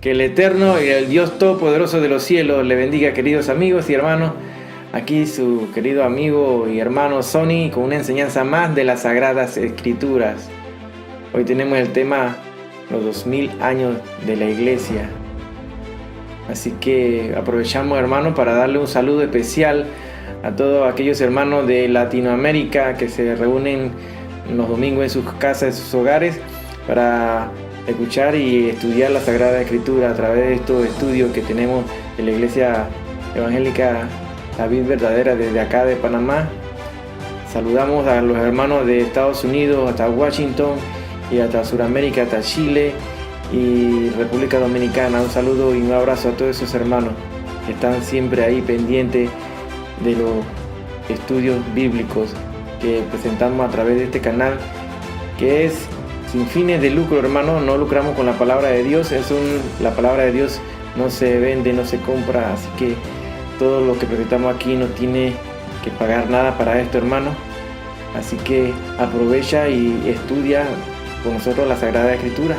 Que el Eterno y el Dios Todopoderoso de los cielos le bendiga, queridos amigos y hermanos. Aquí su querido amigo y hermano Sonny con una enseñanza más de las Sagradas Escrituras. Hoy tenemos el tema los 2000 años de la iglesia. Así que aprovechamos, hermanos, para darle un saludo especial a todos aquellos hermanos de Latinoamérica que se reúnen los domingos en sus casas, en sus hogares, para escuchar y estudiar la Sagrada Escritura a través de estos estudios que tenemos en la Iglesia Evangélica La Vid Verdadera desde acá de Panamá. Saludamos a los hermanos de Estados Unidos hasta Washington y hasta Sudamérica, hasta Chile y República Dominicana. Un saludo y un abrazo a todos esos hermanos que están siempre ahí pendientes de los estudios bíblicos que presentamos a través de este canal, que es sin fines de lucro, hermano. No lucramos con la palabra de Dios. La palabra de Dios no se vende, no se compra, así que todo lo que presentamos aquí no tiene que pagar nada para esto, hermano. Así que aprovecha y estudia con nosotros la Sagrada Escritura,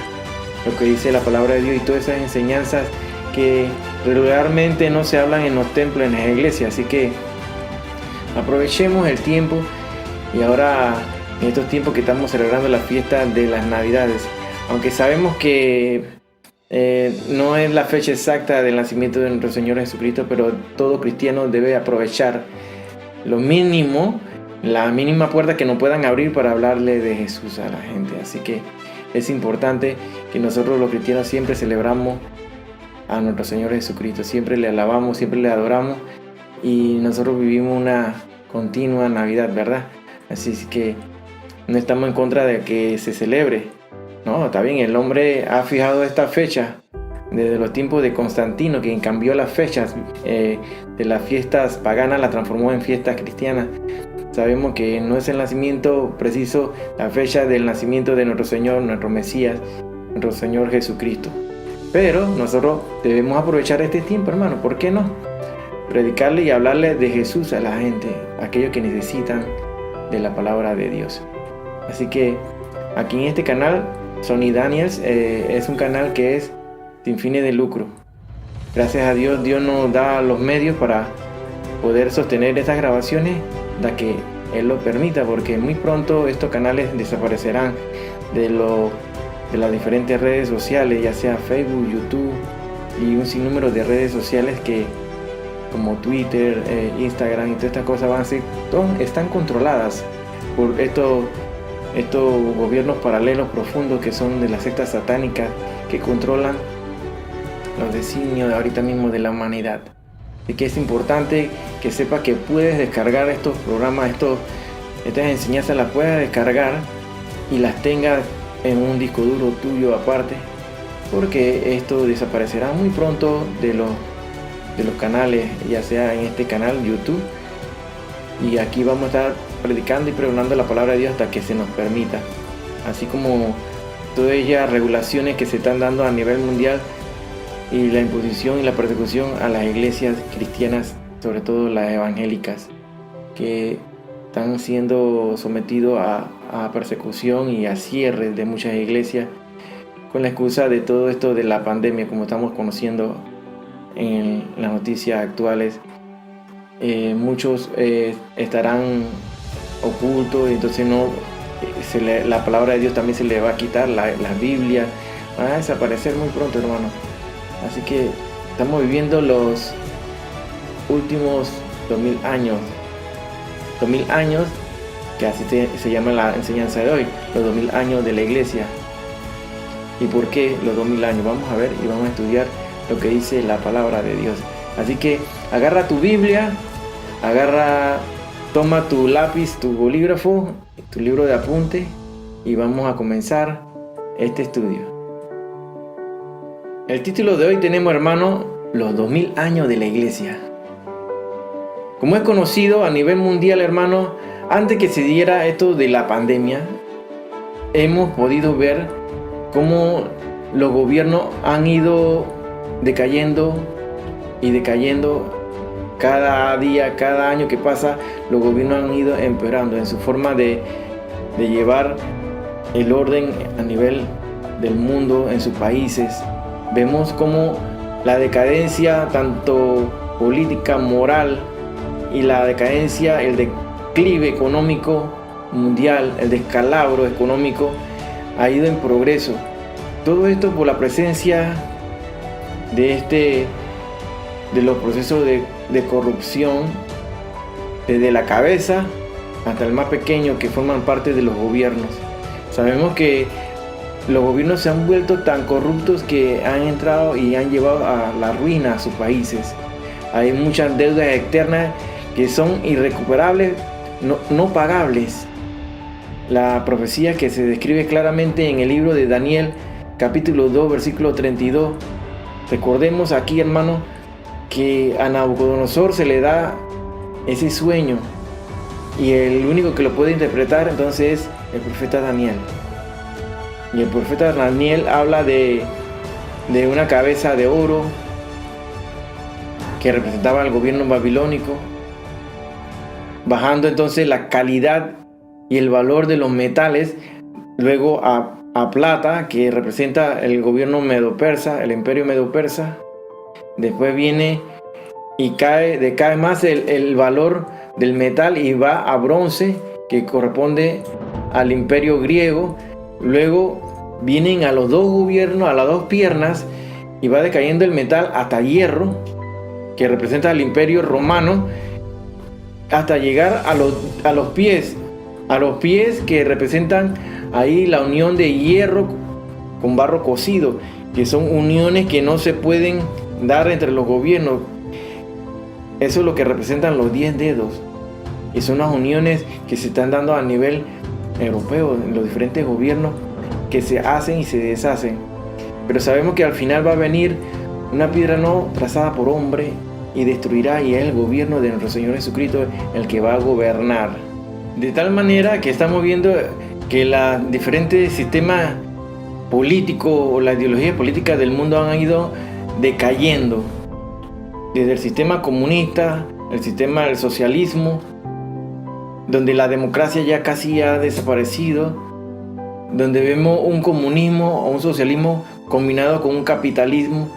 lo que dice la palabra de Dios y todas esas enseñanzas que regularmente no se hablan en los templos, en las iglesias. Así que aprovechemos el tiempo. Y ahora, en estos tiempos que estamos celebrando la fiesta de las Navidades, aunque sabemos que no es la fecha exacta del nacimiento de nuestro Señor Jesucristo, pero todo cristiano debe aprovechar lo mínimo, la mínima puerta que nos puedan abrir para hablarle de Jesús a la gente. Así que es importante que nosotros los cristianos siempre celebramos a nuestro Señor Jesucristo, siempre le alabamos, siempre le adoramos, y nosotros vivimos una continua Navidad, ¿verdad? Así que no estamos en contra de que se celebre. No, está bien, el hombre ha fijado esta fecha desde los tiempos de Constantino, quien cambió las fechas de las fiestas paganas, las transformó en fiestas cristianas. Sabemos que no es el nacimiento preciso, la fecha del nacimiento de nuestro Señor, nuestro Mesías, nuestro Señor Jesucristo. Pero nosotros debemos aprovechar este tiempo, hermano. ¿Por qué no? Predicarle y hablarle de Jesús a la gente, a aquellos que necesitan de la palabra de Dios. Así que aquí en este canal, Sonny Daniels, es un canal que es sin fines de lucro. Gracias a Dios, Dios nos da los medios para poder sostener estas grabaciones, da que Él lo permita, porque muy pronto estos canales desaparecerán de las diferentes redes sociales, ya sea Facebook, YouTube y un sinnúmero de redes sociales que, como Twitter, Instagram y todas estas cosas están controladas por estos gobiernos paralelos profundos que son de las sectas satánicas que controlan los designios de ahorita mismo de la humanidad. Así que es importante que sepas que puedes descargar estos programas, estas enseñanzas las puedes descargar y las tengas en un disco duro tuyo aparte, porque esto desaparecerá muy pronto de los canales, ya sea en este canal YouTube, y aquí vamos a estar predicando y pregonando la palabra de Dios hasta que se nos permita, así como todas ellas regulaciones que se están dando a nivel mundial y la imposición y la persecución a las iglesias cristianas, sobre todo las evangélicas, que están siendo sometidos a persecución y a cierres de muchas iglesias con la excusa de todo esto de la pandemia, como estamos conociendo en las noticias actuales. Muchos estarán ocultos, entonces la palabra de Dios también se le va a quitar, la Biblia va a desaparecer muy pronto, hermano. Así que estamos viviendo los últimos 2000 años, que así se llama la enseñanza de hoy, los 2000 años de la iglesia. ¿Y por qué los 2000 años? Vamos a ver y vamos a estudiar lo que dice la palabra de Dios. Así que agarra tu Biblia, toma tu lápiz, tu bolígrafo, tu libro de apunte, y vamos a comenzar este estudio. El título de hoy tenemos, hermano, los 2000 años de la iglesia. Como es conocido a nivel mundial, hermano, antes que se diera esto de la pandemia, hemos podido ver cómo los gobiernos han ido decayendo y decayendo. Cada día, cada año que pasa, los gobiernos han ido empeorando en su forma de llevar el orden a nivel del mundo, en sus países. vemos como la decadencia tanto política, moral, y la decadencia, el declive económico mundial, el descalabro económico ha ido en progreso. Todo esto por la presencia de los procesos de corrupción, desde la cabeza hasta el más pequeño, que forman parte de los gobiernos. Sabemos que los gobiernos se han vuelto tan corruptos que han entrado y han llevado a la ruina a sus países. Hay muchas deudas externas que son irrecuperables, no pagables. La profecía que se describe claramente en el libro de Daniel, capítulo 2, versículo 32. Recordemos aquí, hermano, que a Nabucodonosor se le da ese sueño, y el único que lo puede interpretar entonces es el profeta Daniel. Y el profeta Daniel habla de una cabeza de oro que representaba al gobierno babilónico, bajando entonces la calidad y el valor de los metales, luego a plata, que representa el gobierno medo-persa, el imperio medo-persa. Después viene y decae más el valor del metal y va a bronce, que corresponde al imperio griego. Luego vienen a los dos gobiernos, a las dos piernas, y va decayendo el metal hasta hierro, que representa al imperio romano, hasta llegar a los pies que representan ahí la unión de hierro con barro cocido, que son uniones que no se pueden dar entre los gobiernos. Eso es lo que representan los 10 dedos, y son las uniones que se están dando a nivel europeo en los diferentes gobiernos, que se hacen y se deshacen. Pero sabemos que al final va a venir una piedra no trazada por hombre y destruirá, y es el gobierno de nuestro Señor Jesucristo el que va a gobernar. De tal manera que estamos viendo que los diferentes sistemas políticos o la ideología política del mundo han ido decayendo. Desde el sistema comunista, el sistema del socialismo, donde la democracia ya casi ha desaparecido, donde vemos un comunismo o un socialismo combinado con un capitalismo,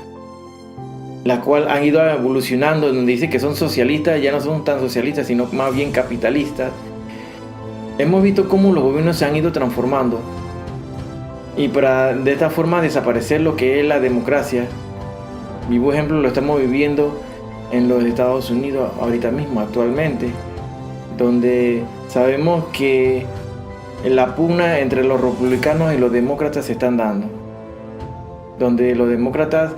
la cual han ido evolucionando, donde dice que son socialistas, ya no son tan socialistas, sino más bien capitalistas. Hemos visto cómo los gobiernos se han ido transformando, y para de esta forma desaparecer lo que es la democracia. Vivo ejemplo lo estamos viviendo en los Estados Unidos ahorita mismo, actualmente, donde sabemos que la pugna entre los republicanos y los demócratas se están dando, donde los demócratas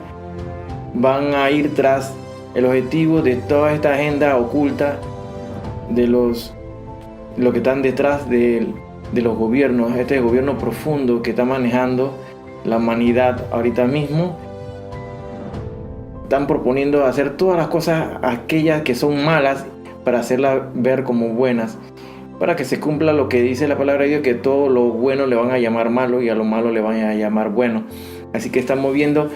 van a ir tras el objetivo de toda esta agenda oculta de lo que están detrás de los gobiernos, este gobierno profundo que está manejando la humanidad ahorita mismo. Están proponiendo hacer todas las cosas, aquellas que son malas, para hacerlas ver como buenas, para que se cumpla lo que dice la palabra de Dios, que todo lo bueno le van a llamar malo y a lo malo le van a llamar bueno. Así que estamos viendo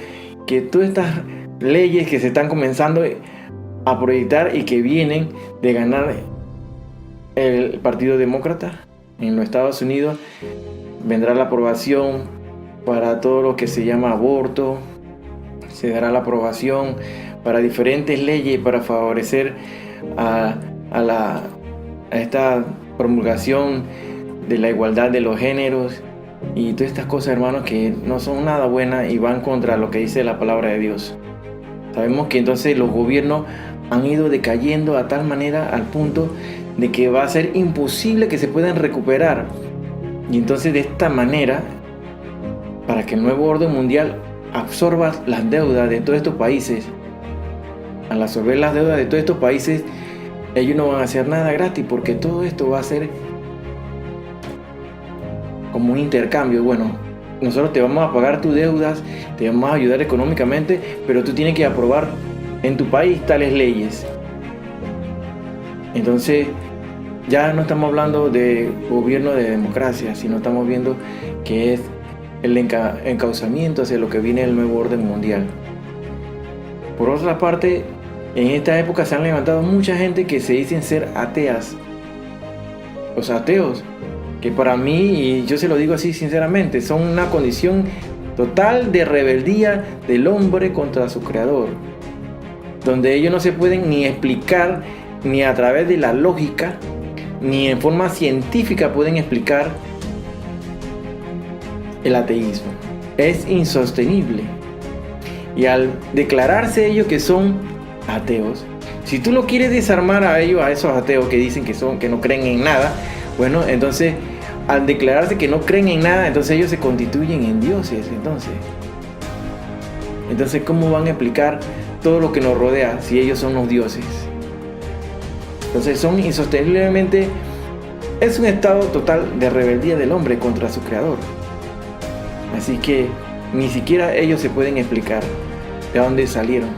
que todas estas leyes que se están comenzando a proyectar y que vienen de ganar el Partido Demócrata en los Estados Unidos, vendrá la aprobación para todo lo que se llama aborto, se dará la aprobación para diferentes leyes para favorecer a esta promulgación de la igualdad de los géneros y todas estas cosas, hermanos, que no son nada buenas y van contra lo que dice la palabra de Dios. Sabemos que entonces los gobiernos han ido decayendo a tal manera, al punto de que va a ser imposible que se puedan recuperar. Y entonces de esta manera, para que el nuevo orden mundial absorba las deudas de todos estos países, al absorber las deudas de todos estos países, ellos no van a hacer nada gratis, porque todo esto va a ser como un intercambio. Bueno, nosotros te vamos a pagar tus deudas, te vamos a ayudar económicamente, pero tú tienes que aprobar en tu país tales leyes. Entonces ya no estamos hablando de gobierno de democracia, sino estamos viendo que es el encauzamiento hacia lo que viene el nuevo orden mundial. Por otra parte, en esta época se han levantado mucha gente que se dicen ser ateas. Los ateos, que para mí, y yo se lo digo así sinceramente, son una condición total de rebeldía del hombre contra su creador, donde ellos no se pueden ni explicar, ni a través de la lógica, ni en forma científica pueden explicar el ateísmo. Es insostenible. Y al declararse ellos que son ateos, si tú lo quieres desarmar a ellos, a esos ateos que dicen que no creen en nada, bueno, entonces al declararse que no creen en nada, entonces ellos se constituyen en dioses. Entonces ¿cómo van a explicar todo lo que nos rodea si ellos son los dioses? Entonces son insosteniblemente, es un estado total de rebeldía del hombre contra su creador. Así que ni siquiera ellos se pueden explicar de dónde salieron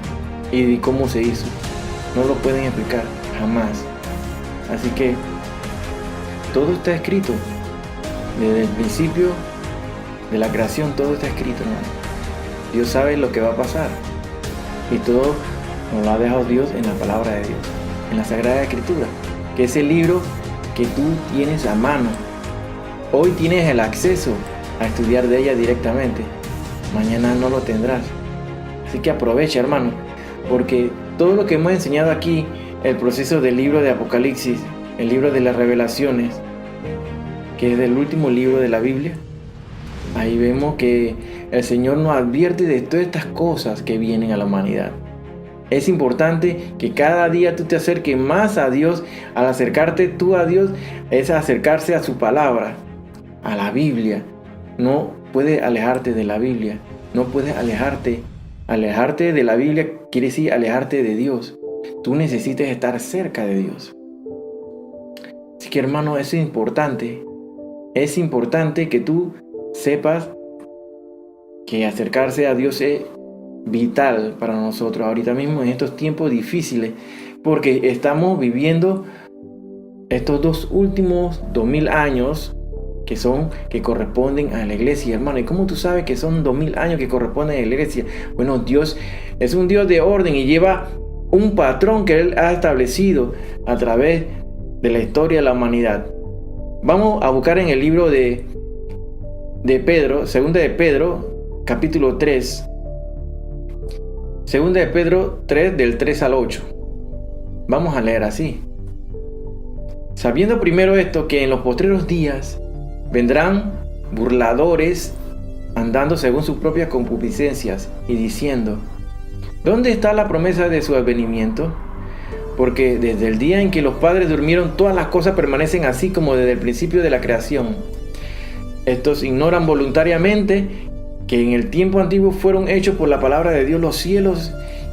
y de cómo se hizo. No lo pueden explicar jamás. Así que todo está escrito. Desde el principio de la creación todo está escrito, hermano. Dios sabe lo que va a pasar. Y todo nos lo ha dejado Dios en la palabra de Dios, en la Sagrada Escritura, que es el libro que tú tienes a mano. Hoy tienes el acceso a estudiar de ella directamente. Mañana no lo tendrás. Así que aprovecha, hermano, porque todo lo que hemos enseñado aquí, el proceso del libro de Apocalipsis, el libro de las revelaciones, que es el último libro de la Biblia, ahí vemos que el Señor nos advierte de todas estas cosas que vienen a la humanidad. Es importante que cada día tú te acerques más a Dios. Al acercarte tú a Dios es acercarse a su palabra, a la Biblia. No puedes alejarte de la Biblia. No puedes alejarte. Alejarte de la Biblia quiere decir alejarte de Dios. Tú necesitas estar cerca de Dios. Así que, hermano, eso es importante. Es importante que tú sepas que acercarse a Dios es vital para nosotros ahorita mismo en estos tiempos difíciles, porque estamos viviendo estos dos últimos 2000 años que corresponden a la iglesia, hermano. ¿Y cómo tú sabes que son 2000 años que corresponden a la iglesia? Bueno, Dios es un Dios de orden y lleva un patrón que Él ha establecido a través de la historia de la humanidad. Vamos a buscar en el libro de Pedro, segunda de Pedro, capítulo 3. Segunda de Pedro 3, del 3 al 8. Vamos a leer así. Sabiendo primero esto, que en los postreros días vendrán burladores andando según sus propias concupiscencias y diciendo: ¿dónde está la promesa de su advenimiento? Porque desde el día en que los padres durmieron, todas las cosas permanecen así como desde el principio de la creación. Estos ignoran voluntariamente que en el tiempo antiguo fueron hechos por la palabra de Dios los cielos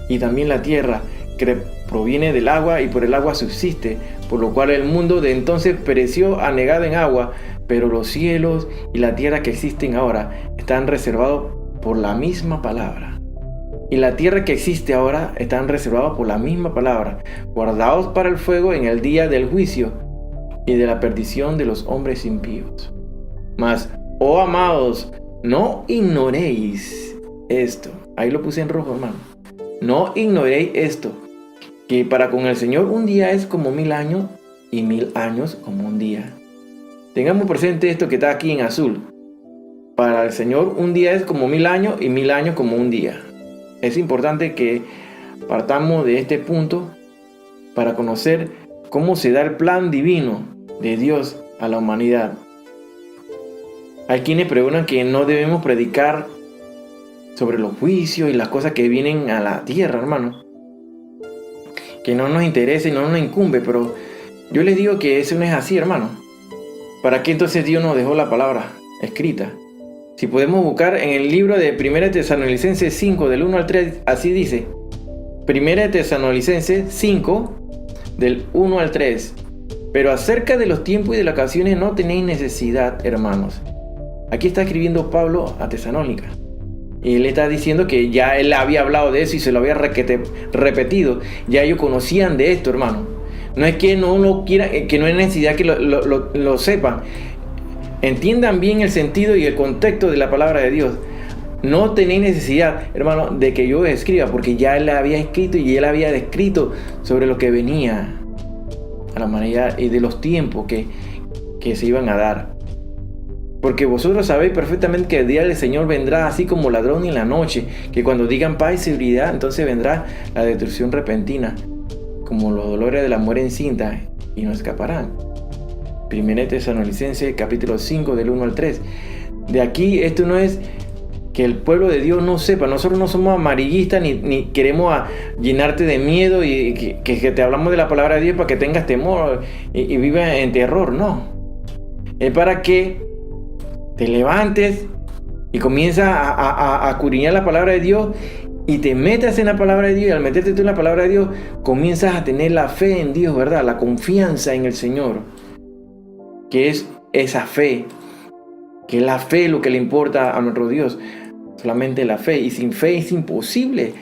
y también la tierra, que proviene del agua y por el agua subsiste, por lo cual el mundo de entonces pereció anegado en agua, pero los cielos y la tierra que existen ahora están reservados por la misma palabra. Y la tierra que existe ahora están reservados por la misma palabra, guardados para el fuego en el día del juicio y de la perdición de los hombres impíos. Mas, oh amados, no ignoréis esto. Ahí lo puse en rojo, hermano. No ignoréis esto, que para con el Señor un día es como 1000 años y 1000 años como un día. Tengamos presente esto que está aquí en azul. Para el Señor un día es como 1000 años y 1000 años como un día. Es importante que partamos de este punto para conocer cómo se da el plan divino de Dios a la humanidad. Hay quienes preguntan que no debemos predicar sobre los juicios y las cosas que vienen a la tierra, hermano. Que no nos interesa y no nos incumbe, pero yo les digo que eso no es así, hermano. ¿Para qué entonces Dios nos dejó la palabra escrita? Si podemos buscar en el libro de 1 Tesalonicenses 5, del 1 al 3, así dice. 1 Tesalonicenses 5, del 1 al 3. Pero acerca de los tiempos y de las ocasiones no tenéis necesidad, hermanos. Aquí está escribiendo Pablo a Tesalónica. Y él está diciendo que ya él había hablado de eso y se lo había repetido. Ya ellos conocían de esto, hermano. No es que no lo quieran, que no hay necesidad que lo sepan. Entiendan bien el sentido y el contexto de la palabra de Dios. No tenéis necesidad, hermano, de que yo escriba, porque ya él había escrito y él había descrito sobre lo que venía a la humanidad y de los tiempos que se iban a dar. Porque vosotros sabéis perfectamente que el día del Señor vendrá así como ladrón en la noche, que cuando digan paz y seguridad, entonces vendrá la destrucción repentina, como los dolores de la mujer encinta, y no escaparán. Primera Tesalonicenses capítulo 5 del 1 al 3. De aquí esto no es que el pueblo de Dios no sepa. Nosotros no somos amarillistas ni queremos llenarte de miedo y que te hablamos de la palabra de Dios para que tengas temor y vivas en terror. No. Es para que te levantes y comienzas a escudriñar la palabra de Dios y te metas en la palabra de Dios. Y al meterte tú en la palabra de Dios, comienzas a tener la fe en Dios, ¿verdad? La confianza en el Señor. Que es esa fe. Que es la fe lo que le importa a nuestro Dios. Solamente la fe. Y sin fe es imposible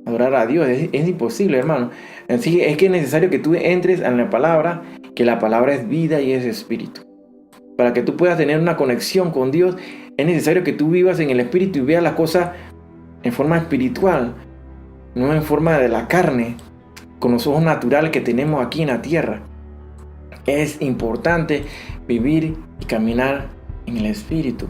adorar a Dios. Es imposible, hermano. Así es que es necesario que tú entres en la palabra. Que la palabra es vida y es espíritu. Para que tú puedas tener una conexión con Dios, es necesario que tú vivas en el espíritu y veas las cosas en forma espiritual, no en forma de la carne, con los ojos naturales que tenemos aquí en la tierra. Es importante vivir y caminar en el espíritu.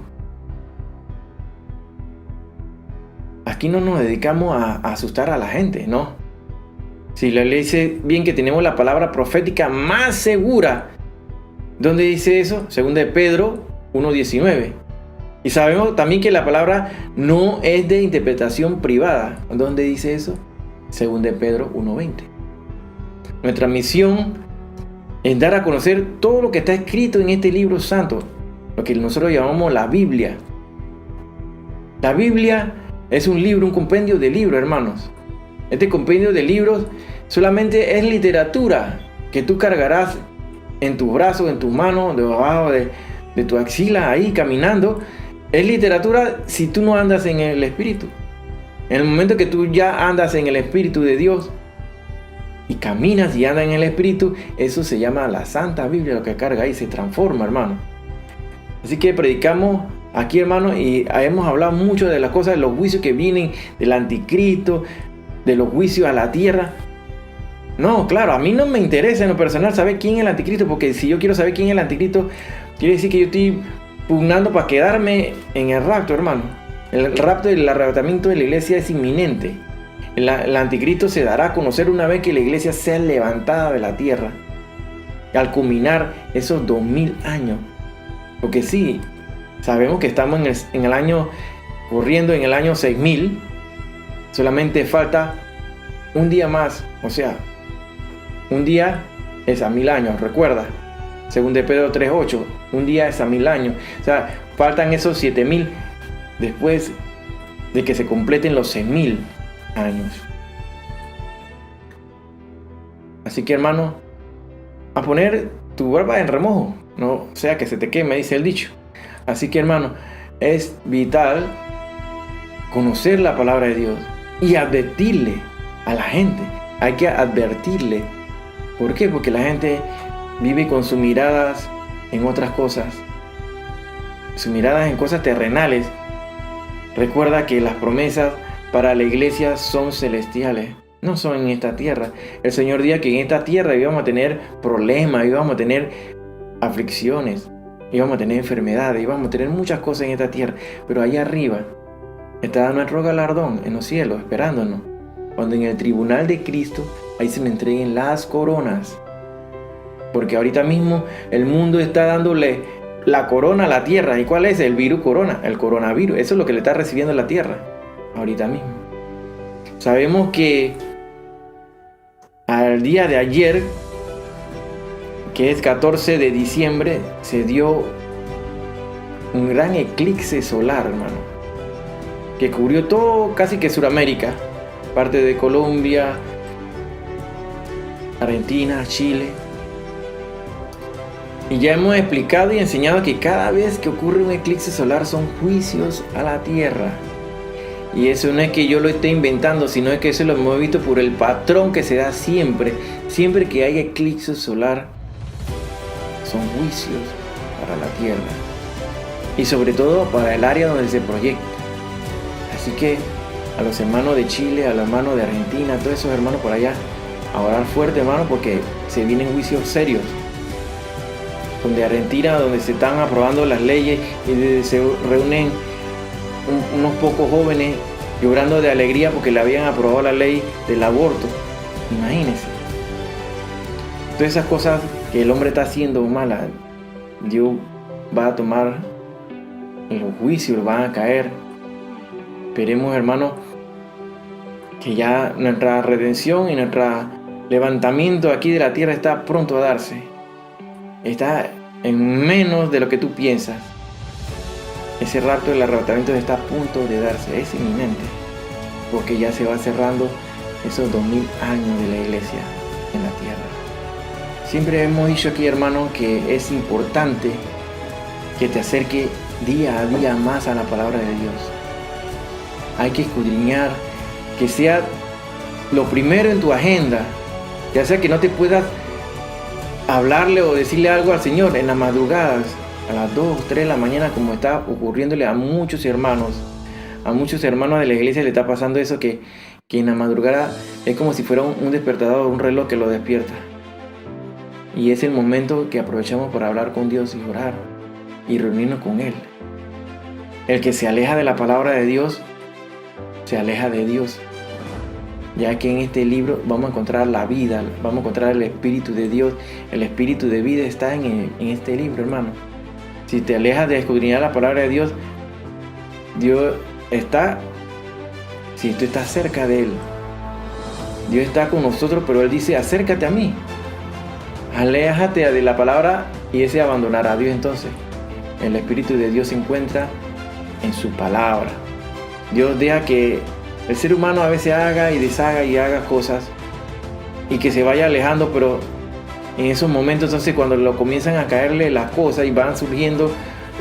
Aquí no nos dedicamos a asustar a la gente, ¿no? Si la ley dice bien que tenemos la palabra profética más segura. ¿Dónde dice eso? Según de Pedro 1:19. Y sabemos también que la palabra no es de interpretación privada. ¿Dónde dice eso? Según de Pedro 1:20. Nuestra misión es dar a conocer todo lo que está escrito en este libro santo, lo que nosotros llamamos la Biblia. La Biblia es un libro, un compendio de libros, hermanos. Este compendio de libros solamente es literatura que tú cargarás en tus brazos, en tus manos, debajo de tu axila, ahí caminando. Es literatura si tú no andas en el Espíritu. En el momento que tú ya andas en el Espíritu de Dios y caminas y andas en el Espíritu, eso se llama la Santa Biblia, lo que carga ahí se transforma, hermano. Así que predicamos aquí, hermano, y hemos hablado mucho de las cosas, de los juicios que vienen del anticristo, de los juicios a la tierra. No, claro, a mí no me interesa en lo personal saber quién es el anticristo, porque si yo quiero saber quién es el anticristo, quiere decir que yo estoy pugnando para quedarme en el rapto, hermano. El rapto y el arrebatamiento de la iglesia es inminente. El anticristo se dará a conocer una vez que la iglesia sea levantada de la tierra, al culminar esos 2000 años. Porque sí, sabemos que estamos en el año, corriendo en el año 6000, solamente falta un día más, o sea, un día es a 1000 años, recuerda. Según de Pedro 3:8, un día es a 1000 años. O sea, faltan esos 7000 después de que se completen los 6000 años. Así que, hermano, a poner tu barba en remojo, no sea que se te queme, dice el dicho. Así que, hermano, es vital conocer la palabra de Dios y advertirle a la gente. Hay que advertirle. ¿Por qué? Porque la gente vive con sus miradas en otras cosas, sus miradas en cosas terrenales. Recuerda que las promesas para la iglesia son celestiales, no son en esta tierra. El Señor dijo que en esta tierra íbamos a tener problemas, íbamos a tener aflicciones, íbamos a tener enfermedades, íbamos a tener muchas cosas en esta tierra, pero allá arriba está nuestro galardón en los cielos esperándonos, cuando en el tribunal de Cristo ahí se me entreguen las coronas. Porque ahorita mismo el mundo está dándole la corona a la tierra. ¿Y cuál es? El virus corona, el coronavirus. Eso es lo que le está recibiendo la tierra ahorita mismo. Sabemos que al día de ayer, que es 14 de diciembre, se dio un gran eclipse solar, hermano, que cubrió todo, casi que Sudamérica, parte de Colombia, Argentina, Chile. Y ya hemos explicado y enseñado que cada vez que ocurre un eclipse solar son juicios a la tierra. Y eso no es que yo lo esté inventando, sino es que eso lo hemos visto por el patrón que se da siempre. Siempre que hay eclipse solar, son juicios para la tierra. Y sobre todo para el área donde se proyecta. Así que a los hermanos de Chile, a los hermanos de Argentina, a todos esos hermanos por allá, a orar fuerte, hermano, porque se vienen juicios serios. donde Argentina, donde se están aprobando las leyes y se reúnen unos pocos jóvenes llorando de alegría porque le habían aprobado la ley del aborto. Imagínense. Todas esas cosas que el hombre está haciendo malas, Dios va a tomar los juicios, van a caer. Esperemos, hermanos, que ya nuestra redención y nuestro levantamiento aquí de la tierra está pronto a darse. Está en menos de lo que tú piensas. Ese rapto del arrebatamiento está a punto de darse, es inminente, porque ya se va cerrando esos 2000 años de la iglesia en la tierra. Siempre hemos dicho aquí, hermano, que es importante que te acerque día a día más a la palabra de Dios. Hay que escudriñar, que sea lo primero en tu agenda, ya sea que no te puedas hablarle o decirle algo al Señor en las madrugadas, a las 2, 3 de la mañana, como está ocurriéndole a muchos hermanos de la iglesia le está pasando eso, que en la madrugada es como si fuera un despertador, un reloj que lo despierta. Y es el momento que aprovechamos para hablar con Dios y orar y reunirnos con Él. El que se aleja de la palabra de Dios, se aleja de Dios. Ya que en este libro vamos a encontrar la vida, vamos a encontrar el Espíritu de Dios. El Espíritu de vida está en este libro, hermano. Si te alejas de escudriñar la palabra de Dios, Dios está, si tú estás cerca de Él, Dios está con nosotros, pero Él dice, acércate a mí. Aléjate de la palabra y ese abandonará a Dios. Entonces, el Espíritu de Dios se encuentra en su palabra. Dios deja que el ser humano a veces haga y deshaga y haga cosas y que se vaya alejando, pero en esos momentos, entonces, cuando lo comienzan a caerle las cosas y van surgiendo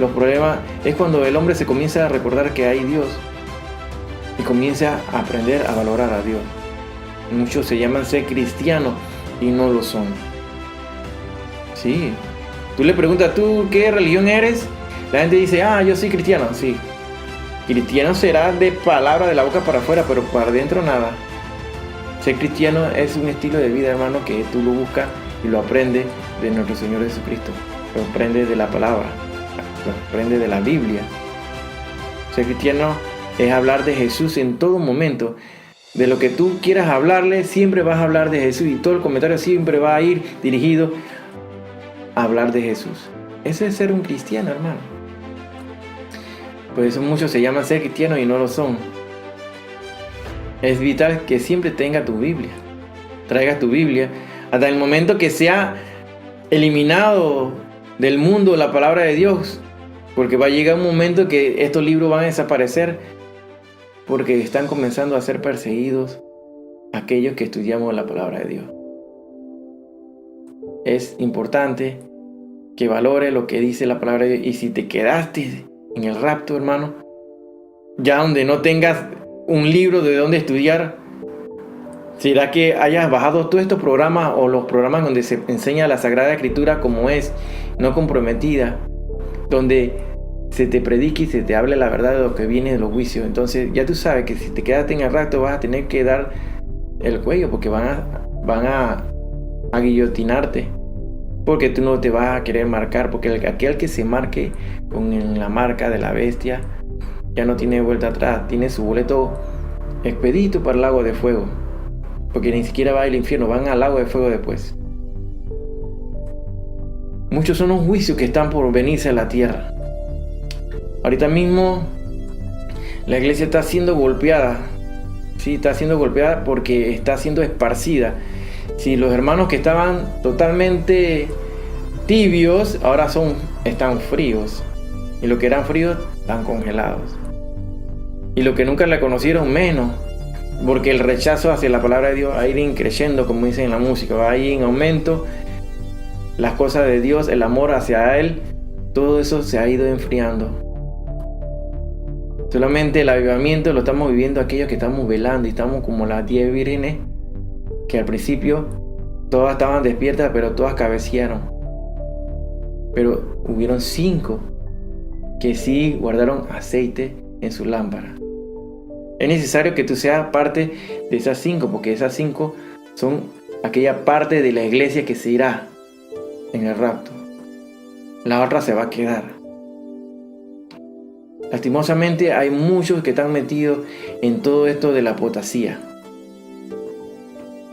los problemas, es cuando el hombre se comienza a recordar que hay Dios y comienza a aprender a valorar a Dios. Muchos se llaman ser cristianos y no lo son. Sí. Tú le preguntas, ¿tú qué religión eres? La gente dice, yo soy cristiano. Sí. Cristiano será de palabra de la boca para afuera, pero para adentro nada. Ser cristiano es un estilo de vida, hermano, que tú lo buscas y lo aprendes de nuestro Señor Jesucristo. Lo aprendes de la palabra. Lo aprendes de la Biblia. Ser cristiano es hablar de Jesús en todo momento. De lo que tú quieras hablarle, siempre vas a hablar de Jesús. Y todo el comentario siempre va a ir dirigido a hablar de Jesús. Ese es ser un cristiano, hermano. Por eso muchos se llaman ser cristianos y no lo son. Es vital que siempre tengas tu Biblia. Traigas tu Biblia. Hasta el momento que sea eliminado del mundo la palabra de Dios. Porque va a llegar un momento que estos libros van a desaparecer. Porque están comenzando a ser perseguidos aquellos que estudiamos la palabra de Dios. Es importante que valore lo que dice la palabra de Dios. Y si te quedaste en el rapto, hermano, ya donde no tengas un libro de donde estudiar, será que hayas bajado todos estos programas o los programas donde se enseña la Sagrada Escritura como es, no comprometida, donde se te predique y se te hable la verdad de lo que viene de los juicios. Entonces ya tú sabes que si te quedaste en el rapto vas a tener que dar el cuello, porque van a guillotinarte, porque tú no te vas a querer marcar, porque aquel que se marque con la marca de la bestia ya no tiene vuelta atrás, tiene su boleto expedito para el lago de fuego, porque ni siquiera va al infierno, van al lago de fuego después. Muchos son los juicios que están por venirse a la tierra. Ahorita mismo la iglesia está siendo golpeada. Sí, está siendo golpeada porque está siendo esparcida. Si los hermanos que estaban totalmente tibios ahora están fríos, y los que eran fríos están congelados, y los que nunca la conocieron menos, porque el rechazo hacia la palabra de Dios va a ir creciendo, como dicen en la música, va a ir en aumento. Las cosas de Dios, el amor hacia Él, todo eso se ha ido enfriando. Solamente el avivamiento lo estamos viviendo aquellos que estamos velando, y estamos como las 10 vírgenes que al principio todas estaban despiertas, pero todas cabecearon. Pero hubieron 5 que sí guardaron aceite en su lámpara. Es necesario que tú seas parte de esas 5, porque esas 5 son aquella parte de la iglesia que se irá en el rapto. la otra se va a quedar. Lastimosamente hay muchos que están metidos en todo esto de la apostasía.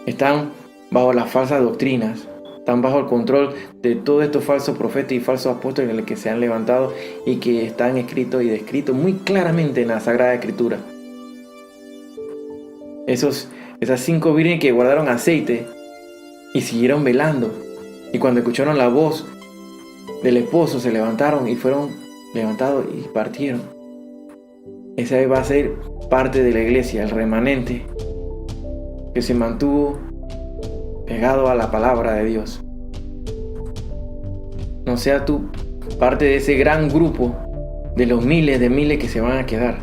Están bajo las falsas doctrinas, están bajo el control de todos estos falsos profetas y falsos apóstoles que se han levantado y que están escritos y descritos muy claramente en la Sagrada Escritura. Esas 5 vírgenes que guardaron aceite y siguieron velando, y cuando escucharon la voz del esposo se levantaron y fueron levantados y partieron. Esa va a ser parte de la iglesia, el remanente que se mantuvo pegado a la palabra de Dios. No sea tú parte de ese gran grupo de los miles de miles que se van a quedar.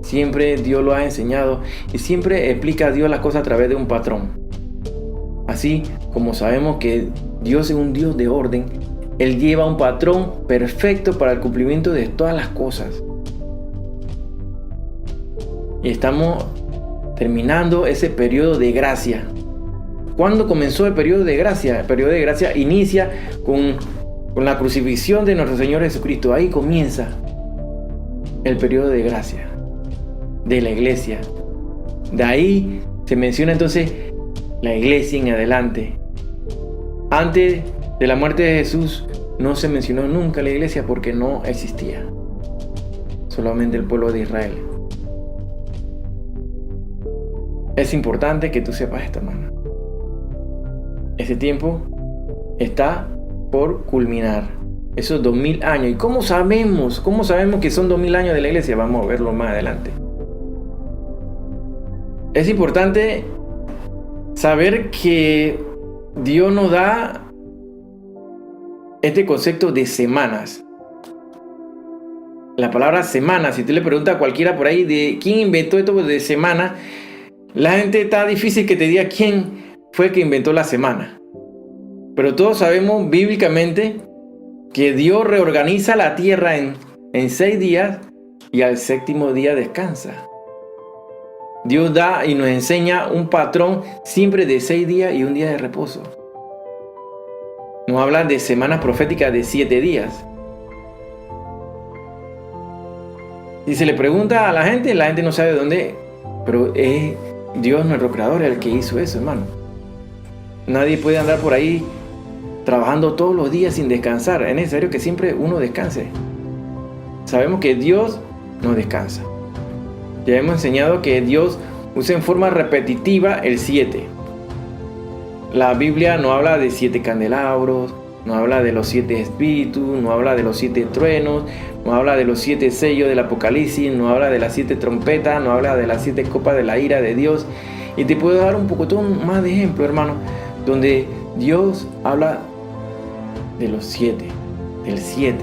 Siempre Dios lo ha enseñado y siempre explica a Dios las cosas a través de un patrón. Así como sabemos que Dios es un Dios de orden, Él lleva un patrón perfecto para el cumplimiento de todas las cosas. Y estamos terminando ese periodo de gracia. ¿Cuándo comenzó el periodo de gracia? El periodo de gracia inicia con la crucifixión de nuestro Señor Jesucristo. Ahí comienza el periodo de gracia de la iglesia. De ahí se menciona entonces la iglesia en adelante. Antes de la muerte de Jesús no se mencionó nunca la iglesia porque no existía. Solamente el pueblo de Israel. Es importante que tú sepas esto, hermano. Ese tiempo está por culminar. Esos 2000 años. ¿Y cómo sabemos? ¿Cómo sabemos que son 2000 años de la iglesia? Vamos a verlo más adelante. Es importante saber que Dios nos da este concepto de semanas. La palabra semana, si tú le preguntas a cualquiera por ahí de quién inventó esto de semana, la gente está difícil que te diga quién fue el que inventó la semana. Pero todos sabemos bíblicamente que Dios reorganiza la tierra en 6 días y al 7º día descansa. Dios da y nos enseña un patrón siempre de 6 días y un día de reposo. Nos habla de semanas proféticas de 7 días. Si se le pregunta a la gente no sabe dónde, pero es Dios nuestro creador el que hizo eso, hermano. Nadie puede andar por ahí trabajando todos los días sin descansar. Es necesario que siempre uno descanse. Sabemos que Dios no descansa. Ya hemos enseñado que Dios usa en forma repetitiva el 7. La Biblia no habla de 7 candelabros, no habla de los 7 espíritus, no habla de los 7 truenos, no habla de los 7 sellos del Apocalipsis, no habla de las 7 trompetas, no habla de las 7 copas de la ira de Dios. Y te puedo dar un pocotón más de ejemplo, hermano, donde Dios habla de los 7, del 7.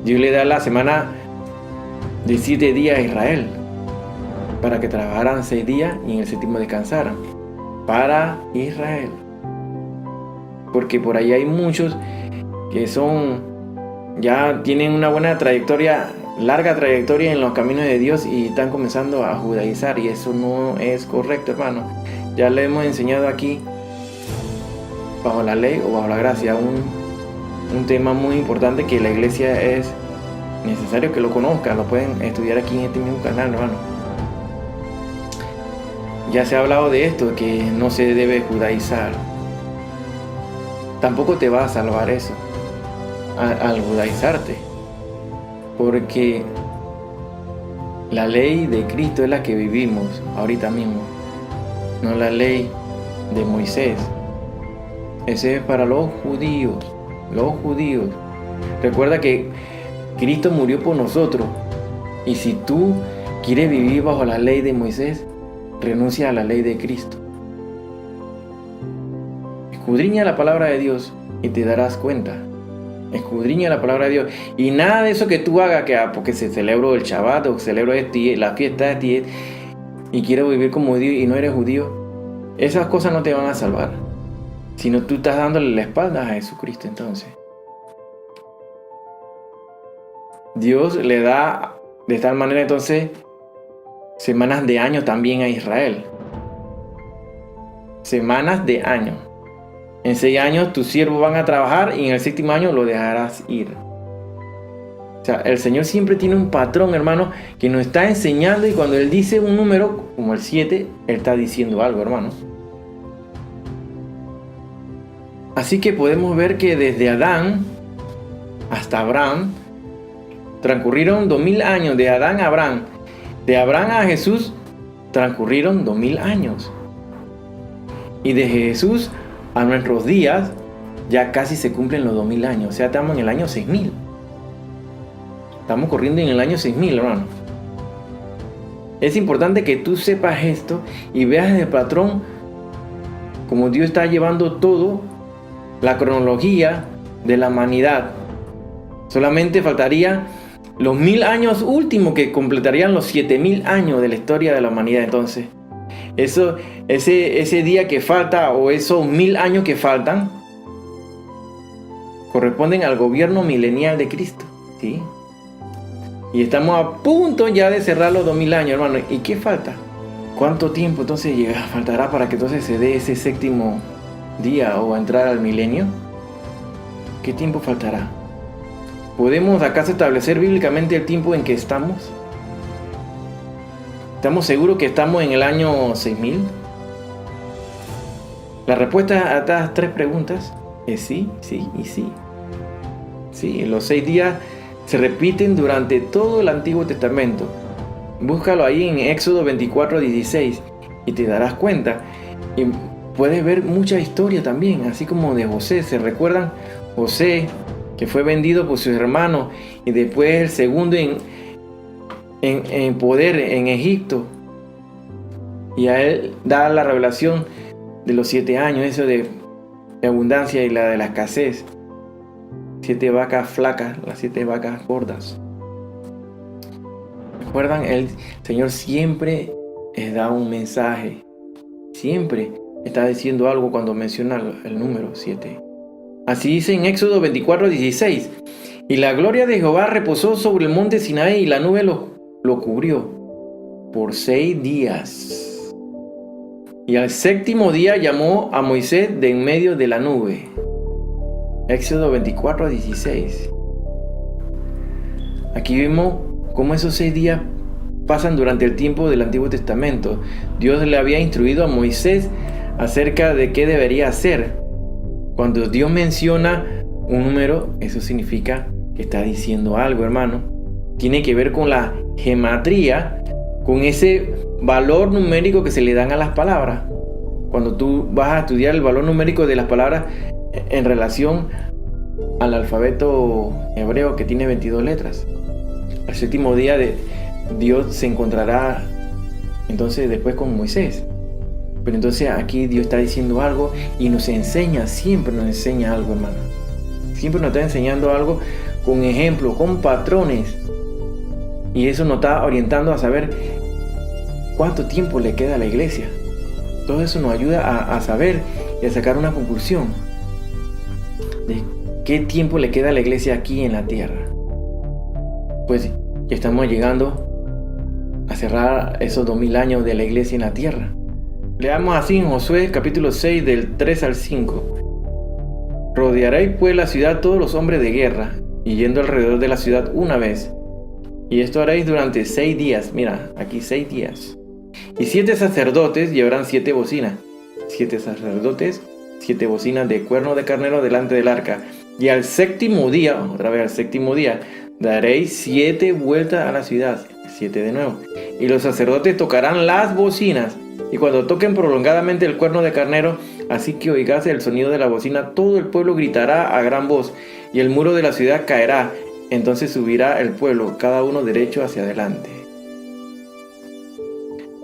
Dios le da la semana de 7 días a Israel, para que trabajaran 6 días y en el 7º descansaran. Para Israel. Porque por ahí hay muchos que ya tienen una buena trayectoria, larga trayectoria en los caminos de Dios y están comenzando a judaizar, y eso no es correcto, hermano. Ya le hemos enseñado aquí, bajo la ley o bajo la gracia, un tema muy importante que la iglesia es necesario que lo conozcan. Lo pueden estudiar aquí en este mismo canal, hermano. Ya se ha hablado de esto, que no se debe judaizar. Tampoco te va a salvar eso al judaizarte, porque la ley de Cristo es la que vivimos ahorita mismo, no la ley de Moisés. Ese es para los judíos. Recuerda que Cristo murió por nosotros, y si tú quieres vivir bajo la ley de Moisés, renuncia a la ley de Cristo. Escudriña la palabra de Dios y te darás cuenta. Escudriña la palabra de Dios. Y nada de eso que tú hagas, porque se celebró el Shabbat o celebro la fiesta de ti y quieres vivir como judío y no eres judío, esas cosas no te van a salvar, sino tú estás dándole la espalda a Jesucristo. Entonces Dios le da de tal manera entonces semanas de año también a Israel. Semanas de año. En 6 años tus siervos van a trabajar y en el 7º año lo dejarás ir. O sea, el Señor siempre tiene un patrón, hermano, que nos está enseñando, y cuando Él dice un número como el 7, Él está diciendo algo, hermano. Así que podemos ver que desde Adán hasta Abraham transcurrieron 2000 años. De Adán a Abraham, de Abraham a Jesús transcurrieron 2000 años. Y de Jesús a nuestros días ya casi se cumplen los 2000 años. O sea, estamos en el año 6000. Estamos corriendo en el año 6000, hermano. Es importante que tú sepas esto y veas el patrón, como Dios está llevando todo, la cronología de la humanidad. Solamente faltaría los 1000 años últimos, que completarían los 7000 años de la historia de la humanidad. Entonces, ese día que falta, o esos 1000 años que faltan, corresponden al gobierno milenial de Cristo, ¿sí? Y estamos a punto ya de cerrar los 2000 años, hermano. ¿Y qué falta? ¿Cuánto tiempo entonces faltará para que entonces se dé ese 7º día o entrar al milenio? ¿Qué tiempo faltará? ¿Podemos acaso establecer bíblicamente el tiempo en que estamos? ¿Estamos seguros que estamos en el año 6000? La respuesta a estas 3 preguntas es sí, sí y sí. Sí, los 6 días se repiten durante todo el Antiguo Testamento. Búscalo ahí en Éxodo 24:16 y te darás cuenta. Y puedes ver mucha historia también, así como de José. ¿Se recuerdan? José, que fue vendido por sus hermanos, y después el segundo en poder en Egipto. Y a él da la revelación de los 7 años, eso de abundancia y la de la escasez. 7 vacas flacas, las 7 vacas gordas. ¿Recuerdan? El Señor siempre da un mensaje. Siempre está diciendo algo cuando menciona el número 7. Así dice en Éxodo 24:16. Y la gloria de Jehová reposó sobre el monte Sinaí, y la nube lo cubrió por 6 días. Y al 7º día llamó a Moisés de en medio de la nube. Éxodo 24:16. Aquí vemos cómo esos 6 días pasan durante el tiempo del Antiguo Testamento. Dios le había instruido a Moisés acerca de qué debería hacer. Cuando Dios menciona un número, eso significa que está diciendo algo, hermano. Tiene que ver con la gematría, con ese valor numérico que se le dan a las palabras. Cuando tú vas a estudiar el valor numérico de las palabras en relación al alfabeto hebreo, que tiene 22 letras. Al 7º día Dios se encontrará entonces después con Moisés. Pero entonces aquí Dios está diciendo algo y nos enseña, siempre nos enseña algo, hermano. Siempre nos está enseñando algo con ejemplos, con patrones. Y eso nos está orientando a saber cuánto tiempo le queda a la iglesia. Todo eso nos ayuda a saber y a sacar una conclusión de qué tiempo le queda a la iglesia aquí en la tierra. Pues ya estamos llegando a cerrar esos 2000 años de la iglesia en la tierra. Leamos así en Josué capítulo 6 del 3 al 5. Rodearéis pues la ciudad todos los hombres de guerra, y yendo alrededor de la ciudad una vez. Y esto haréis durante 6 días. Mira, aquí 6 días. Y 7 sacerdotes llevarán 7 bocinas. 7 sacerdotes, 7 bocinas de cuerno de carnero delante del arca. Y al 7º día, otra vez al 7º día, daréis 7 vueltas a la ciudad. 7 de nuevo. Y los sacerdotes tocarán las bocinas. Y cuando toquen prolongadamente el cuerno de carnero, así que oigase el sonido de la bocina, todo el pueblo gritará a gran voz, y el muro de la ciudad caerá. Entonces subirá el pueblo, cada uno derecho hacia adelante.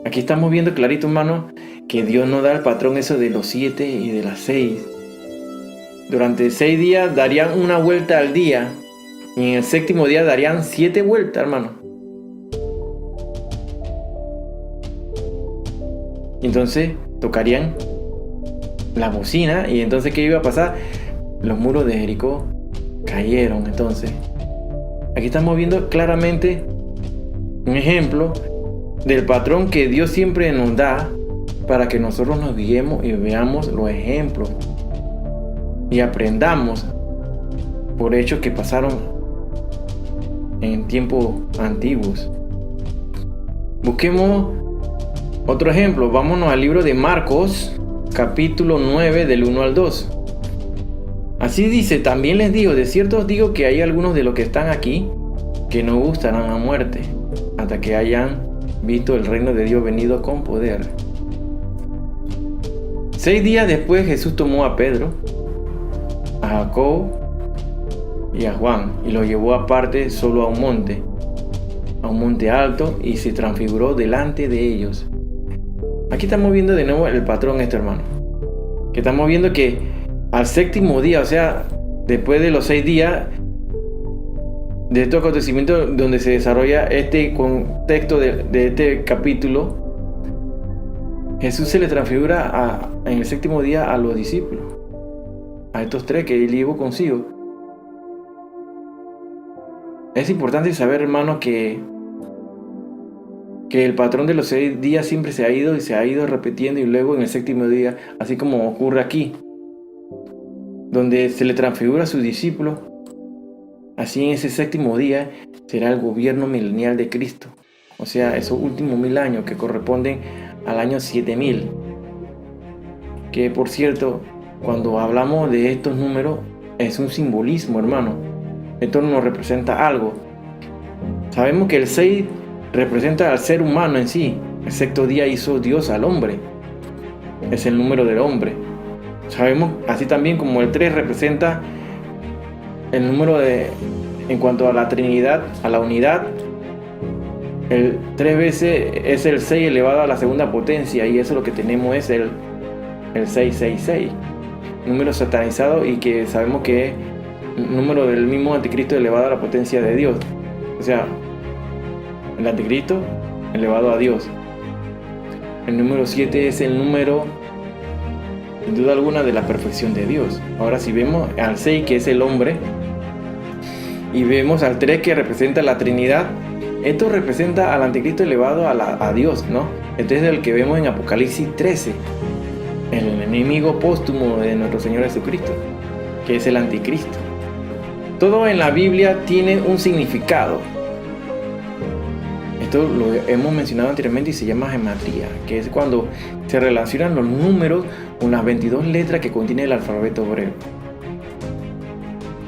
Aquí estamos viendo clarito, hermano, que Dios nos da el patrón eso de los 7 y de las 6. Durante 6 días darían una vuelta al día, y en el 7º día darían 7 vueltas, hermano. Entonces tocarían la bocina, y entonces ¿qué iba a pasar? Los muros de Jericó cayeron. Entonces aquí estamos viendo claramente un ejemplo del patrón que Dios siempre nos da para que nosotros nos guiemos y veamos los ejemplos y aprendamos por hechos que pasaron en tiempos antiguos. Busquemos otro ejemplo. Vámonos al libro de Marcos, capítulo 9, del 1 al 2. Así dice: también les digo, de cierto os digo que hay algunos de los que están aquí que no gustarán a muerte hasta que hayan visto el reino de Dios venido con poder. 6 días después Jesús tomó a Pedro, a Jacobo y a Juan y los llevó aparte solo a un monte alto, y se transfiguró delante de ellos. Aquí estamos viendo de nuevo el patrón, hermano, que estamos viendo que al séptimo día, o sea, después de los 6 días de estos acontecimientos donde se desarrolla este contexto de este capítulo, Jesús se le transfigura en el séptimo día a los discípulos, a estos 3 que él llevó consigo. Es importante saber, hermano, que el patrón de los 6 días siempre se ha ido y se ha ido repitiendo, y luego en el séptimo día, así como ocurre aquí, donde se le transfigura a sus discípulos, así en ese séptimo día será el gobierno milenial de Cristo. O sea, esos últimos 1000 años que corresponden al año 7000. Que por cierto, cuando hablamos de estos números, es un simbolismo, hermano. Esto nos representa algo. Sabemos que el 6 representa al ser humano en sí. El sexto día hizo Dios al hombre. Es el número del hombre. Sabemos así también como el 3 representa el número en cuanto a la Trinidad, a la unidad. El 3 veces es el 6 elevado a la segunda potencia, y eso lo que tenemos es el 666, número satanizado, y que sabemos que es el número del mismo anticristo elevado a la potencia de Dios. O sea, el anticristo elevado a Dios. El número 7 es el número, sin duda alguna, de la perfección de Dios. Ahora, si vemos al 6, que es el hombre, y vemos al 3, que representa la Trinidad, esto representa al anticristo elevado a Dios, ¿no? Este es el que vemos en Apocalipsis 13, el enemigo póstumo de nuestro Señor Jesucristo, que es el anticristo. Todo en la Biblia tiene un significado. Esto lo hemos mencionado anteriormente y se llama gematría, que es cuando se relacionan los números con las 22 letras que contiene el alfabeto hebreo.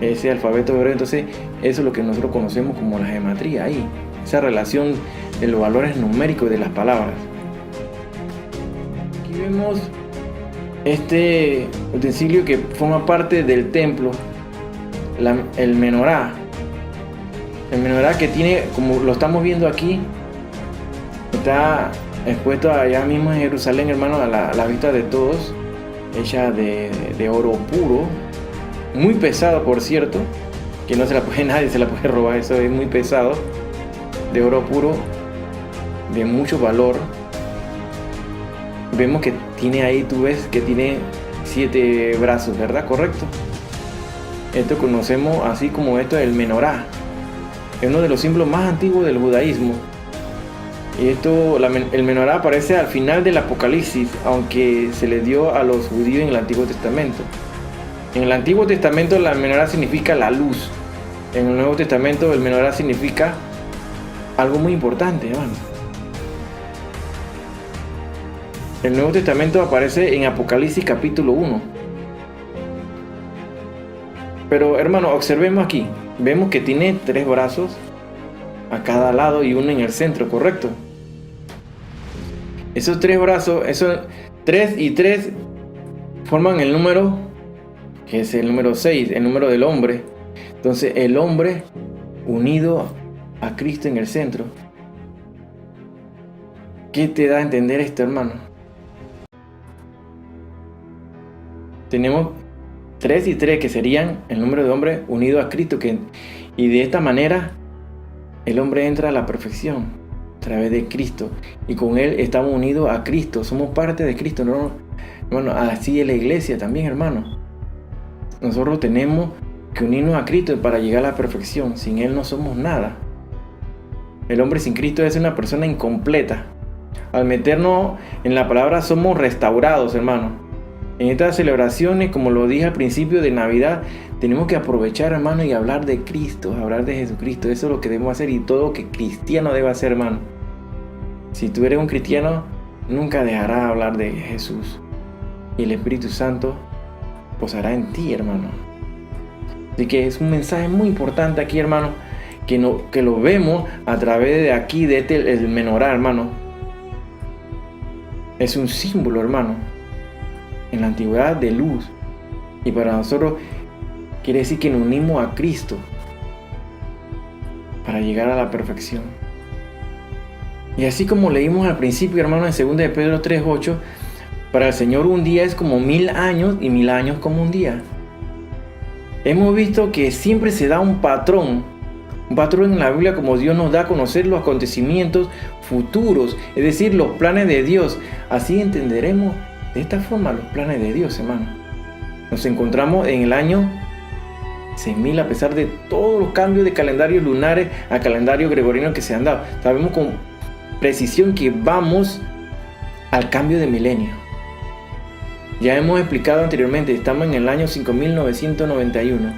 Ese alfabeto hebreo, entonces, eso es lo que nosotros conocemos como la gematría ahí. Esa relación de los valores numéricos de las palabras. Aquí vemos este utensilio que forma parte del templo, el menorá. El menorá, que tiene, como lo estamos viendo aquí, está expuesto allá mismo en Jerusalén, hermano, a la vista de todos, hecha de oro puro, muy pesado, por cierto, que no se la puede, nadie se la puede robar. Eso es muy pesado, de oro puro, de mucho valor. Vemos que tiene ahí, tú ves que tiene 7 brazos, ¿verdad? Correcto. Esto conocemos así como esto es el menorá. Es uno de los símbolos más antiguos del judaísmo. Y el menorá aparece al final del Apocalipsis, aunque se le dio a los judíos en el Antiguo Testamento. En el Antiguo Testamento la menorá significa la luz. En el Nuevo Testamento el menorá significa algo muy importante, hermano. El Nuevo Testamento aparece en Apocalipsis capítulo 1. Pero, hermano, observemos aquí. Vemos que tiene 3 brazos a cada lado y uno en el centro, ¿correcto? Esos 3 brazos, esos 3 y 3 forman el número, que es el número 6, el número del hombre. Entonces, el hombre unido a Cristo en el centro. ¿Qué te da a entender esto, hermano? Tenemos 3 y 3, que serían el número de hombre unido a Cristo, y de esta manera el hombre entra a la perfección a través de Cristo, y con él estamos unidos a Cristo, somos parte de Cristo, ¿no? Bueno, así es la iglesia también, hermano. Nosotros tenemos que unirnos a Cristo para llegar a la perfección. Sin él no somos nada. El hombre sin Cristo es una persona incompleta. Al meternos en la palabra somos restaurados, hermano. En estas celebraciones, como lo dije al principio de Navidad, tenemos que aprovechar, hermano, y hablar de Cristo, hablar de Jesucristo. Eso es lo que debemos hacer y todo lo que cristiano debe hacer, hermano. Si tú eres un cristiano, nunca dejarás hablar de Jesús. Y el Espíritu Santo posará en ti, hermano. Así que es un mensaje muy importante aquí, hermano, que lo vemos a través de aquí, de el menorá, hermano. Es un símbolo, hermano, en la antigüedad de luz. Y para nosotros quiere decir que nos unimos a Cristo para llegar a la perfección. Y así como leímos al principio, hermano, en 2 de Pedro 3:8, para el Señor un día es como 1000 años y 1000 años como un día. Hemos visto que siempre se da un patrón en la Biblia, como Dios nos da a conocer los acontecimientos futuros, es decir, los planes de Dios. Así entenderemos de esta forma los planes de Dios, hermano. Nos encontramos en el año 6000, a pesar de todos los cambios de calendarios lunares a calendario gregoriano que se han dado. Sabemos con precisión que vamos al cambio de milenio. Ya hemos explicado anteriormente, estamos en el año 5991.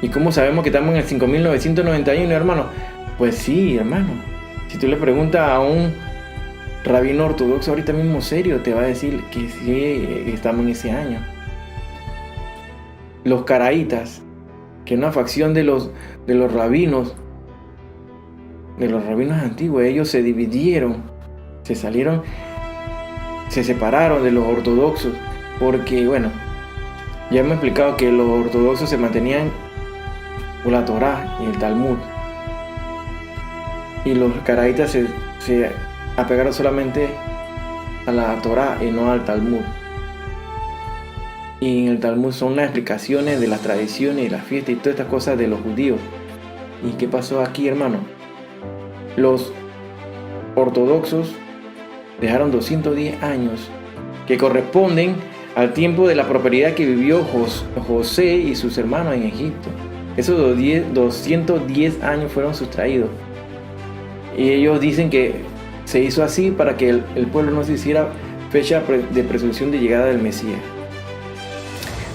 ¿Y cómo sabemos que estamos en el 5991, hermano? Pues sí, hermano. Si tú le preguntas a un rabino ortodoxo ahorita mismo serio, te va a decir que sí, estamos en ese año. Los caraítas, que es una facción de los rabinos antiguos, ellos se dividieron, se separaron de los ortodoxos, porque bueno, ya hemos explicado que los ortodoxos se mantenían por la Torá y el Talmud, y los caraítas se apegaron solamente a la Torá y no al Talmud. Y en el Talmud son las explicaciones de las tradiciones y las fiestas y todas estas cosas de los judíos. ¿Y qué pasó aquí, hermano? Los ortodoxos dejaron 210 años que corresponden al tiempo de la prosperidad que vivió José y sus hermanos en Egipto. Esos 210 años fueron sustraídos. Y ellos dicen que se hizo así para que el pueblo no se hiciera fecha de presunción de llegada del Mesías.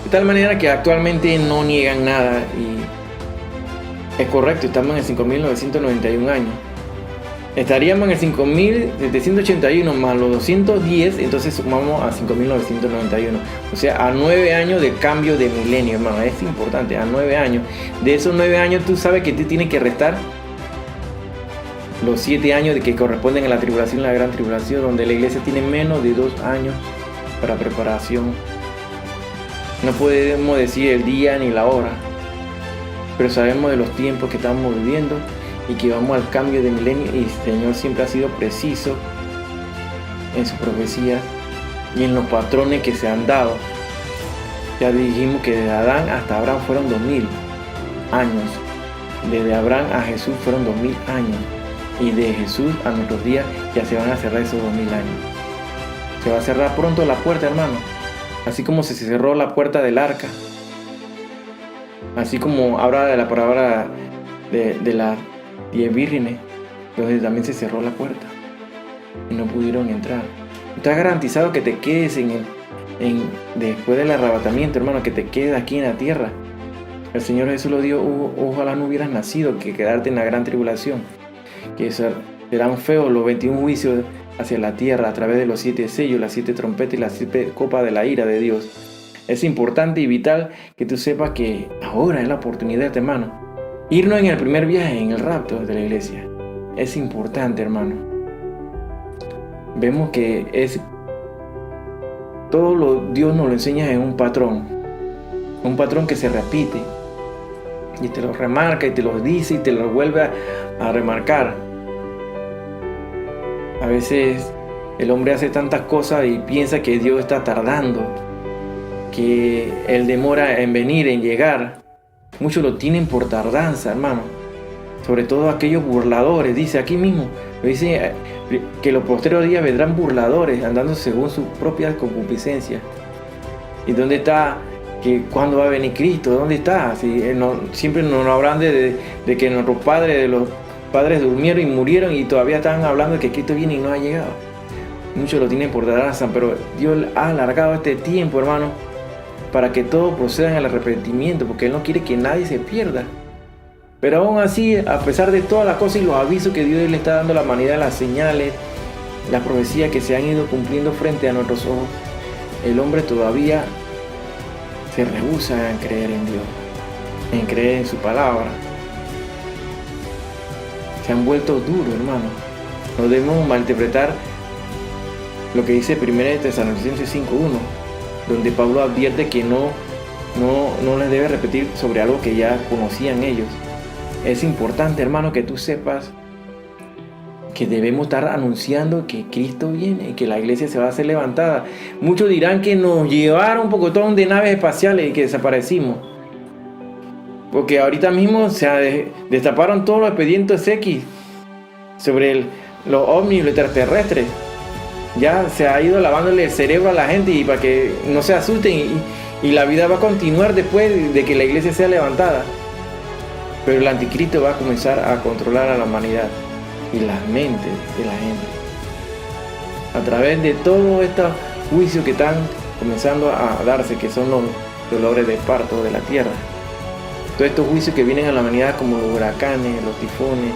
De tal manera que actualmente no niegan nada y es correcto, estamos en el 5991 años. Estaríamos en el 5781 más los 210, entonces sumamos a 5991. O sea, a 9 años de cambio de milenio, hermano. Es importante, a 9 años. De esos 9 años tú sabes que tú tienes que restar los 7 años de que corresponden a la tribulación, la gran tribulación, donde la iglesia tiene menos de 2 años para preparación. No podemos decir el día ni la hora, pero sabemos de los tiempos que estamos viviendo y que vamos al cambio de milenio, y el Señor siempre ha sido preciso en su profecía y en los patrones que se han dado. Ya dijimos que desde Adán hasta Abraham fueron 2000 años, desde Abraham a Jesús fueron 2000 años, y de Jesús a nuestros días ya se van a cerrar esos 2000 años. Se va a cerrar pronto la puerta, hermano, así como se cerró la puerta del arca, así como habla de la palabra de las 10 vírgenes, donde también se cerró la puerta y no pudieron entrar. Está garantizado que te quedes después del arrebatamiento, hermano, que te quedes aquí en la tierra. El Señor Jesús lo dio, ojalá no hubieras nacido, que quedarte en la gran tribulación, que serán feos los 21 juicios hacia la tierra a través de los 7 sellos, las 7 trompetas y las 7 copas de la ira de Dios. Es importante y vital que tú sepas que ahora es la oportunidad, hermano. Irnos en el primer viaje, en el rapto de la iglesia, es importante, hermano. Vemos que Dios nos lo enseña en un patrón que se repite y te lo remarca y te lo dice y te lo vuelve a remarcar. A veces el hombre hace tantas cosas y piensa que Dios está tardando, que Él demora en venir, en llegar. Muchos lo tienen por tardanza, hermano. Sobre todo aquellos burladores. Dice aquí mismo, dice que los posteriores días vendrán burladores, andando según sus propias concupiscencias. ¿Y dónde está? ¿Cuándo va a venir Cristo? ¿Dónde está? Siempre nos hablan de que nuestros padres, de los padres durmieron y murieron, y todavía están hablando de que Cristo viene y no ha llegado. Muchos lo tienen por traza, pero Dios ha alargado este tiempo, hermano, para que todos procedan al arrepentimiento, porque Él no quiere que nadie se pierda. Pero aún así, a pesar de todas las cosas y los avisos que Dios le está dando a la humanidad, las señales, las profecías que se han ido cumpliendo frente a nuestros ojos, el hombre todavía se rehúsa en creer en Dios, en creer en su palabra. Se han vuelto duros, hermano. No debemos malinterpretar lo que dice 1 Tesalonicenses 5:1, donde Pablo advierte que no les debe repetir sobre algo que ya conocían ellos. Es importante, hermano, que tú sepas que debemos estar anunciando que Cristo viene y que la iglesia se va a hacer levantada. Muchos dirán que nos llevaron un pocotón de naves espaciales y que desaparecimos. Porque ahorita mismo se destaparon todos los expedientes X sobre los ovnis y los extraterrestres. Ya se ha ido lavándole el cerebro a la gente y para que no se asusten y la vida va a continuar después de que la iglesia sea levantada. Pero el anticristo va a comenzar a controlar a la humanidad y las mentes de la gente. A través de todos estos juicios que están comenzando a darse, que son los dolores de parto de la tierra. Todos estos juicios que vienen a la humanidad como los huracanes, los tifones,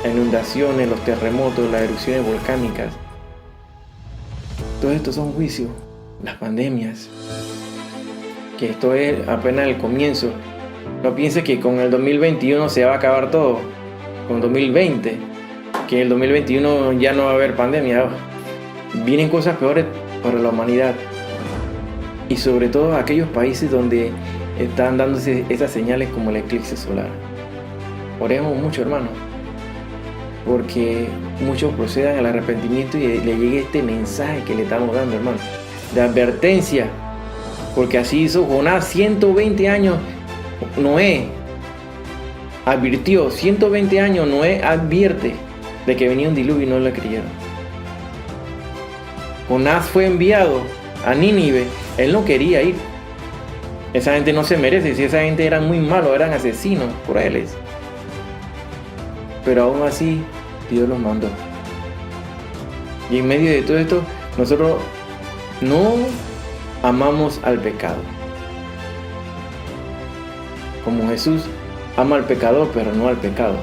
las inundaciones, los terremotos, las erupciones volcánicas. Todos estos son juicios, las pandemias. Que esto es apenas el comienzo. No pienses que con el 2021 se va a acabar todo. Con 2020, que en el 2021 ya no va a haber pandemia. Vienen cosas peores para la humanidad. Y sobre todo aquellos países donde están dándose esas señales como el eclipse solar. Oremos mucho, hermano, porque muchos procedan al arrepentimiento y le llegue este mensaje que le estamos dando, hermano, de advertencia. Porque así hizo Jonás 120 años. Noé advirtió, 120 años Noé advierte de que venía un diluvio y no le creyeron. Jonás fue enviado a Nínive, él no quería ir. Esa gente no se merece, si esa gente eran muy malos, eran asesinos, crueles. Pero aún así, Dios los mandó. Y en medio de todo esto, nosotros no amamos al pecado. Como Jesús ama al pecador, pero no al pecado.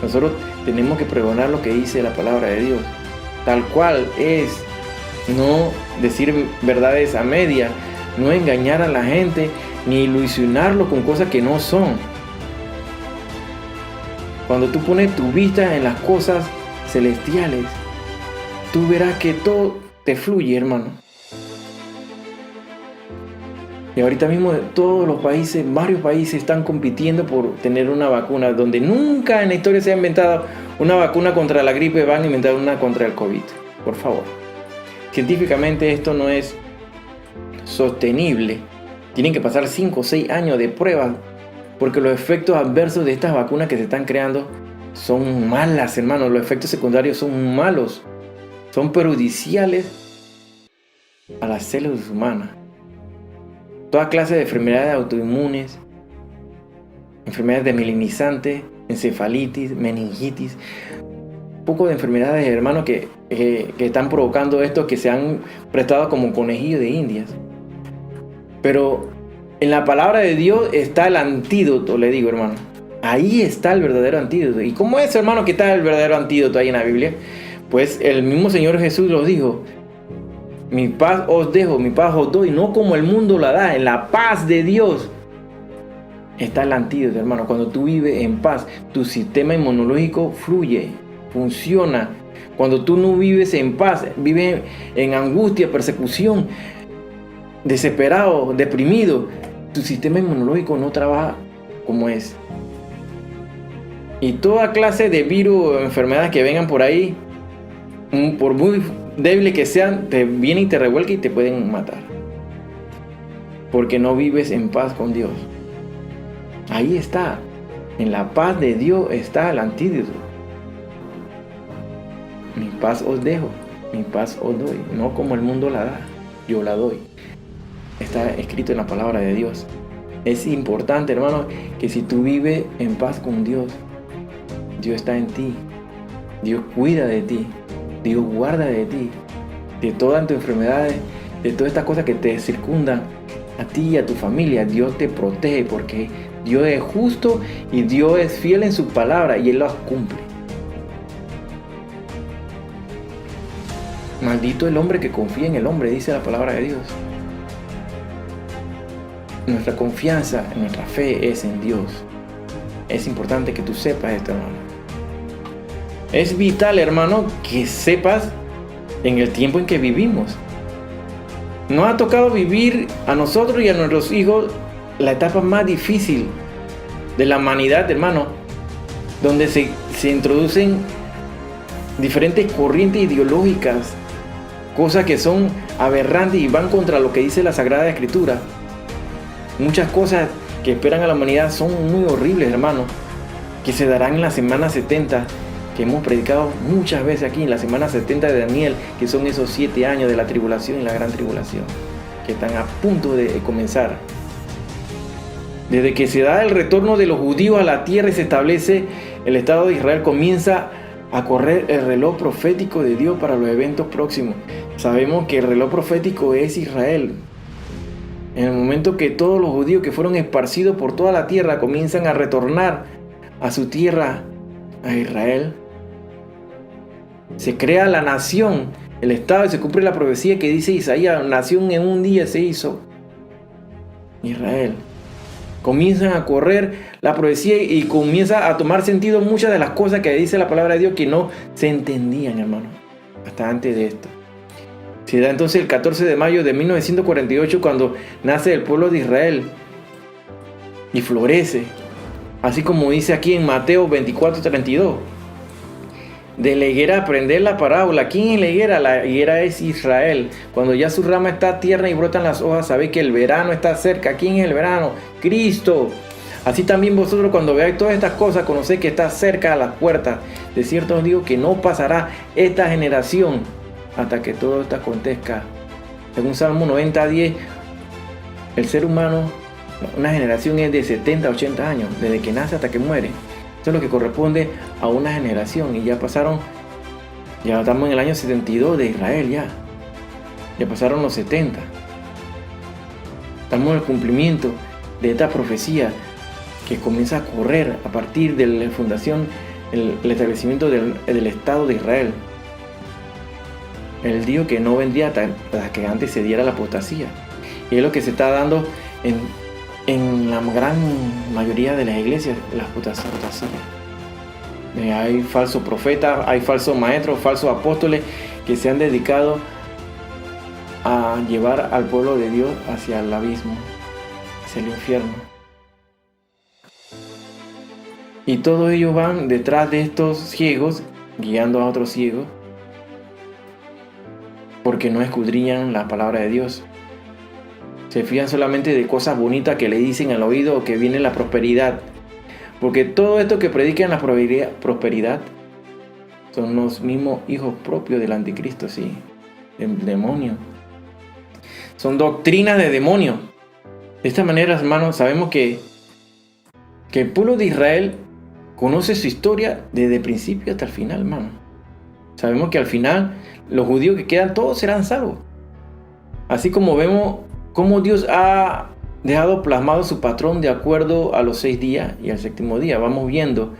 Nosotros tenemos que pregonar lo que dice la palabra de Dios, tal cual es. No decir verdades a media, no engañar a la gente, ni ilusionarlo con cosas que no son. Cuando tú pones tu vista en las cosas celestiales, tú verás que todo te fluye, hermano. Y ahorita mismo todos los países, varios países están compitiendo por tener una vacuna, donde nunca en la historia se ha inventado una vacuna contra la gripe, van a inventar una contra el COVID. Por favor. Científicamente esto no es sostenible. Tienen que pasar 5 o 6 años de pruebas, porque los efectos adversos de estas vacunas que se están creando son malas, hermanos. Los efectos secundarios son malos, son perjudiciales a las células humanas. Toda clase de enfermedades autoinmunes, enfermedades desmielinizantes, encefalitis, meningitis, poco de enfermedades, hermanos, que están provocando esto, que se han prestado como conejillos de indias. Pero en la palabra de Dios está el antídoto, le digo, hermano. Ahí está el verdadero antídoto. ¿Y cómo es, hermano, que está el verdadero antídoto ahí en la Biblia? Pues el mismo Señor Jesús lo dijo. Mi paz os dejo, mi paz os doy, no como el mundo la da. En la paz de Dios está el antídoto, hermano. Cuando tú vives en paz, tu sistema inmunológico fluye, funciona. Cuando tú no vives en paz, vives en angustia, persecución, desesperado, deprimido, tu sistema inmunológico no trabaja como es. Y toda clase de virus o enfermedades que vengan por ahí, por muy débiles que sean, te vienen y te revuelcan y te pueden matar. Porque no vives en paz con Dios. Ahí está. En la paz de Dios está el antídoto. Mi paz os dejo, mi paz os doy. No como el mundo la da, yo la doy. Está escrito en la palabra de Dios. Es importante, hermano, que si tú vives en paz con Dios, Dios está en ti. Dios cuida de ti. Dios guarda de ti, de todas tus enfermedades, de todas estas cosas que te circundan, a ti y a tu familia. Dios te protege porque Dios es justo y Dios es fiel en su palabra y Él las cumple. Maldito el hombre que confía en el hombre, dice la palabra de Dios. Nuestra confianza, nuestra fe es en Dios. Es importante que tú sepas esto, hermano. Es vital, hermano, que sepas en el tiempo en que vivimos. Nos ha tocado vivir a nosotros y a nuestros hijos la etapa más difícil de la humanidad, hermano, donde se introducen diferentes corrientes ideológicas, cosas que son aberrantes y van contra lo que dice la Sagrada Escritura. Muchas cosas que esperan a la humanidad son muy horribles, hermano, que se darán en la semana 70, que hemos predicado muchas veces aquí, en la semana 70 de Daniel, que son esos 7 años de la tribulación y la gran tribulación, que están a punto de comenzar. Desde que se da el retorno de los judíos a la tierra y se establece el Estado de Israel, comienza a correr el reloj profético de Dios para los eventos próximos. Sabemos que el reloj profético es Israel. En el momento que todos los judíos que fueron esparcidos por toda la tierra comienzan a retornar a su tierra, a Israel, se crea la nación, el Estado, y se cumple la profecía que dice Isaías: nación en un día se hizo Israel. Comienzan a correr la profecía y comienza a tomar sentido muchas de las cosas que dice la palabra de Dios que no se entendían, hermano, hasta antes de esto. Se da entonces el 14 de mayo de 1948 cuando nace el pueblo de Israel y florece, así como dice aquí en Mateo 24:32. De la higuera aprender la parábola. ¿Quién es la higuera? La higuera es Israel. Cuando ya su rama está tierna y brotan las hojas, sabéis que el verano está cerca. ¿Quién es el verano? Cristo. Así también vosotros, cuando veáis todas estas cosas, conocéis que está cerca a las puertas. De cierto os digo que no pasará esta generación hasta que todo esto acontezca. Según Salmo 90:10, el ser humano, una generación es de 70 a 80 años, desde que nace hasta que muere. Eso es lo que corresponde a una generación. Y ya pasaron, ya estamos en el año 72 de Israel ya pasaron los 70. Estamos en el cumplimiento de esta profecía que comienza a correr a partir de la fundación, el establecimiento del Estado de Israel. Él dijo que no vendría hasta que antes se diera la apostasía. Y es lo que se está dando en la gran mayoría de las iglesias, las apostasías. Hay falsos profetas, hay falsos maestros, falsos apóstoles que se han dedicado a llevar al pueblo de Dios hacia el abismo, hacia el infierno. Y todos ellos van detrás de estos ciegos, guiando a otros ciegos, porque no escudriñan la palabra de Dios. Se fían solamente de cosas bonitas que le dicen al oído o que viene la prosperidad. Porque todo esto que predican la prosperidad son los mismos hijos propios del anticristo, sí, del demonio. Son doctrinas de demonio. De esta manera, hermanos, sabemos que el pueblo de Israel conoce su historia desde el principio hasta el final, hermano. Sabemos que al final los judíos que quedan todos serán salvos. Así como vemos cómo Dios ha dejado plasmado su patrón de acuerdo a los 6 días y al 7º día. Vamos viendo.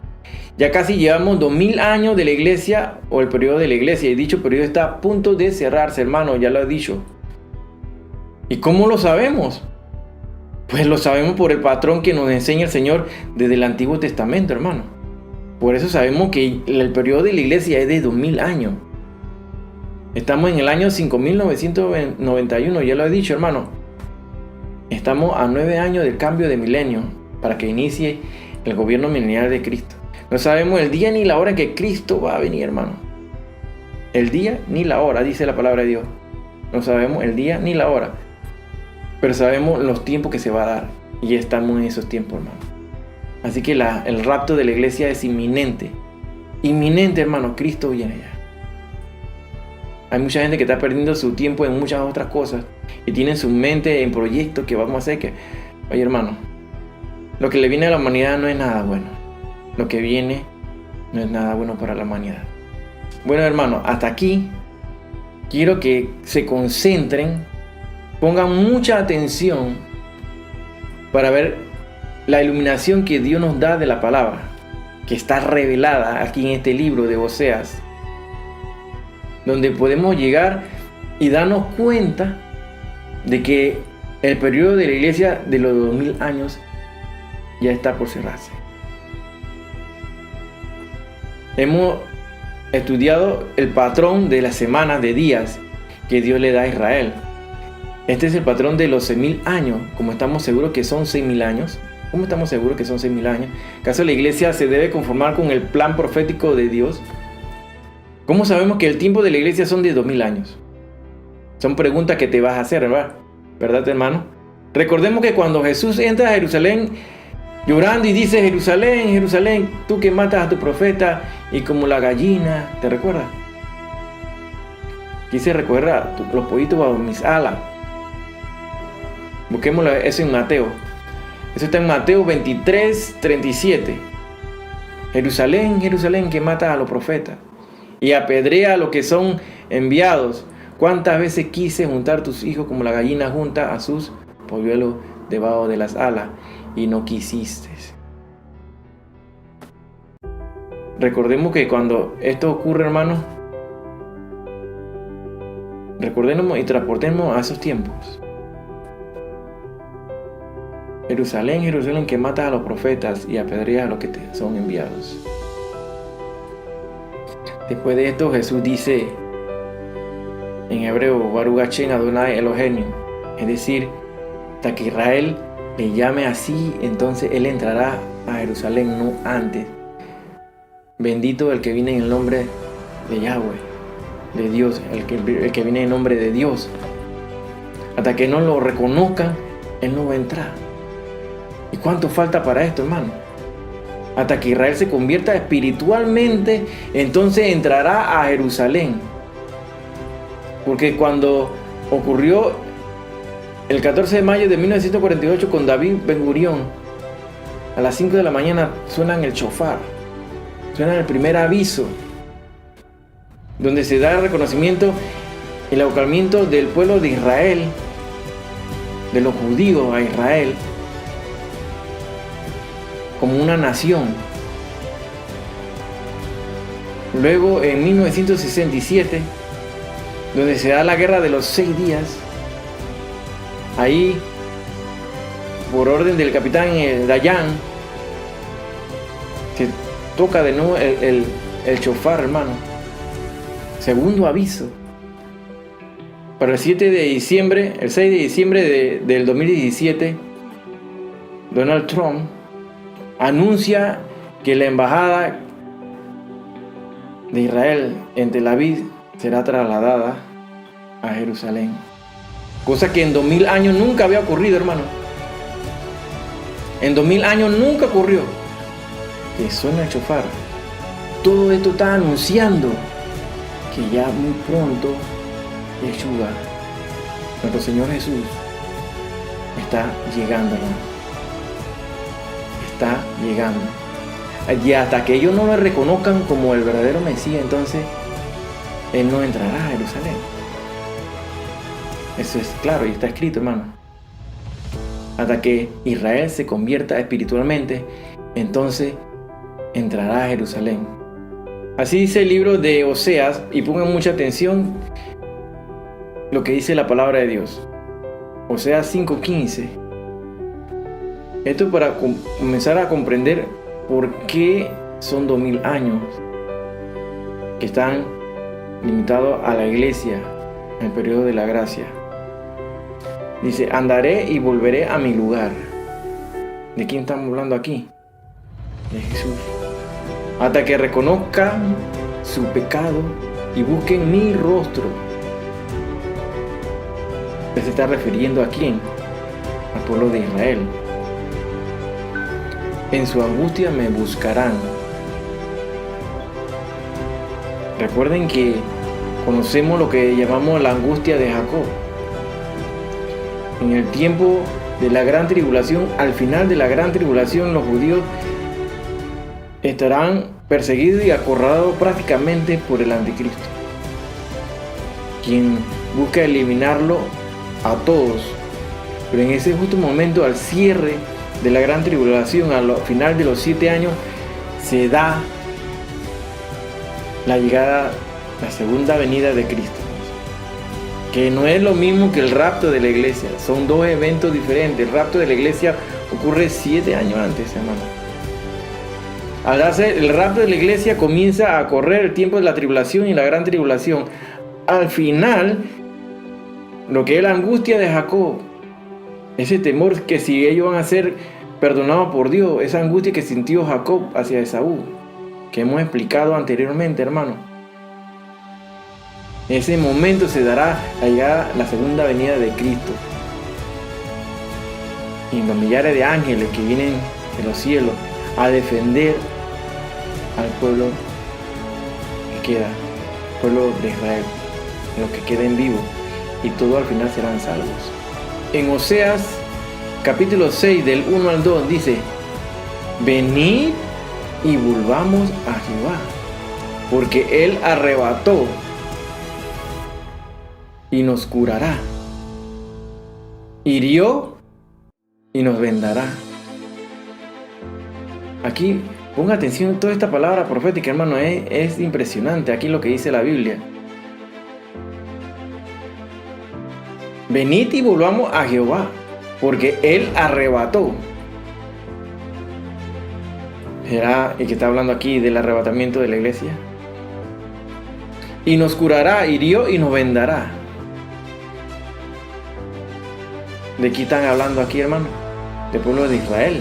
Ya casi llevamos 2000 años de la iglesia o el periodo de la iglesia. Y dicho periodo está a punto de cerrarse, hermano. Ya lo he dicho. ¿Y cómo lo sabemos? Pues lo sabemos por el patrón que nos enseña el Señor desde el Antiguo Testamento, hermano. Por eso sabemos que el periodo de la iglesia es de 2000 años. Estamos en el año 5991, ya lo he dicho, hermano. Estamos a 9 años del cambio de milenio para que inicie el gobierno milenial de Cristo. No sabemos el día ni la hora en que Cristo va a venir, hermano. El día ni la hora, dice la palabra de Dios. No sabemos el día ni la hora. Pero sabemos los tiempos que se va a dar. Y ya estamos en esos tiempos, hermano. Así que el rapto de la iglesia es inminente. Inminente, hermano. Cristo viene ya. Hay mucha gente que está perdiendo su tiempo en muchas otras cosas. Y tienen su mente en proyectos que vamos a hacer que... Oye, hermano. Lo que le viene a la humanidad no es nada bueno. Lo que viene no es nada bueno para la humanidad. Bueno, hermanos, hasta aquí quiero que se concentren, pongan mucha atención para ver la iluminación que Dios nos da de la palabra, que está revelada aquí en este libro de Oseas, donde podemos llegar y darnos cuenta de que el periodo de la iglesia de los 2000 años ya está por cerrarse. Hemos estudiado el patrón de las semanas, de días que Dios le da a Israel. Este es el patrón de los 6.000 años. Como estamos seguros que son 6.000 años. ¿Cómo estamos seguros que son 6.000 años? ¿Acaso la iglesia se debe conformar con el plan profético de Dios? ¿Cómo sabemos que el tiempo de la iglesia son de 2.000 años? Son preguntas que te vas a hacer, ¿verdad? ¿Verdad, hermano? Recordemos que cuando Jesús entra a Jerusalén llorando y dice: Jerusalén, Jerusalén, tú que matas a tu profeta y como la gallina, ¿te recuerdas? Quise recuerda los pollitos bajo mis alas. Busquemos eso en Mateo. Eso está en Mateo 23, 37. Jerusalén, Jerusalén, que matas a los profetas y apedrea a los que son enviados. ¿Cuántas veces quise juntar tus hijos como la gallina junta a sus polluelos debajo de las alas y no quisiste? Recordemos que cuando esto ocurre, hermanos, recordemos y transportemos a esos tiempos. Jerusalén, Jerusalén, que matas a los profetas y apedreas a los que te son enviados. Después de esto, Jesús dice en hebreo: Baruch Hashem Adonai Eloheinu, es decir, hasta que Israel le llame así, entonces él entrará a Jerusalén, no antes. Bendito el que viene en el nombre de Yahweh, de Dios, el que viene en nombre de Dios. Hasta que no lo reconozcan, él no va a entrar. ¿Y cuánto falta para esto, hermano? Hasta que Israel se convierta espiritualmente, entonces entrará a Jerusalén. Porque cuando ocurrió el 14 de mayo de 1948 con David Ben Gurión, a las 5 de la mañana suenan el shofar, suenan el primer aviso, donde se da el reconocimiento, el abocamiento del pueblo de Israel, de los judíos a Israel, como una nación. Luego en 1967, donde se da la guerra de los 6 días, ahí por orden del capitán Dayan se toca de nuevo el shofar, hermano. Segundo aviso. Para el 7 de diciembre, el 6 de diciembre del 2017, Donald Trump anuncia que la embajada de Israel en Tel Aviv será trasladada a Jerusalén. Cosa que en 2000 años nunca había ocurrido, hermano. En 2000 años nunca ocurrió. Que suena el shofar. Todo esto está anunciando que ya muy pronto Yeshua, nuestro Señor Jesús, está llegando, hermano. Está llegando. Y hasta que ellos no lo reconozcan como el verdadero Mesías, entonces Él no entrará a Jerusalén. Eso es claro y está escrito, hermano. Hasta que Israel se convierta espiritualmente, entonces entrará a Jerusalén. Así dice el libro de Oseas, y pongan mucha atención lo que dice la palabra de Dios. Oseas 5:15. Esto para comenzar a comprender por qué son 2000 años que están limitados a la iglesia en el periodo de la gracia. Dice: andaré y volveré a mi lugar. ¿De quién estamos hablando aquí? De Jesús. Hasta que reconozcan su pecado y busquen mi rostro. ¿Se está refiriendo a quién? Al pueblo de Israel. En su angustia me buscarán. Recuerden que conocemos lo que llamamos la angustia de Jacob. En el tiempo de la gran tribulación, al final de la gran tribulación, los judíos estarán perseguidos y acorralados prácticamente por el anticristo, quien busca eliminarlo a todos. Pero en ese justo momento, al cierre de la gran tribulación, al final de los 7 años, se da la llegada, la segunda venida de Cristo, que no es lo mismo que el rapto de la iglesia. Son dos eventos diferentes. El rapto de la iglesia ocurre 7 años antes, hermano. Al darse el rapto de la iglesia, comienza a correr el tiempo de la tribulación y la gran tribulación. Al final, lo que es la angustia de Jacob, ese temor que si ellos van a ser perdonados por Dios, esa angustia que sintió Jacob hacia Esaú, que hemos explicado anteriormente, hermano. En ese momento se dará la llegada, la segunda venida de Cristo. Y los millares de ángeles que vienen de los cielos a defender al pueblo que queda, el pueblo de Israel, los que queden vivos, y todos al final serán salvos. En Oseas capítulo 6 del 1 al 2 dice: venid y volvamos a Jehová, porque Él arrebató y nos curará, hirió y nos vendará. Aquí ponga atención a toda esta palabra profética, hermano, es impresionante aquí lo que dice la Biblia. Venid y volvamos a Jehová, porque Él arrebató. ¿Será el que está hablando aquí del arrebatamiento de la iglesia? Y nos curará, hirió y nos vendará. ¿De qué están hablando aquí, hermano? Del pueblo de Israel.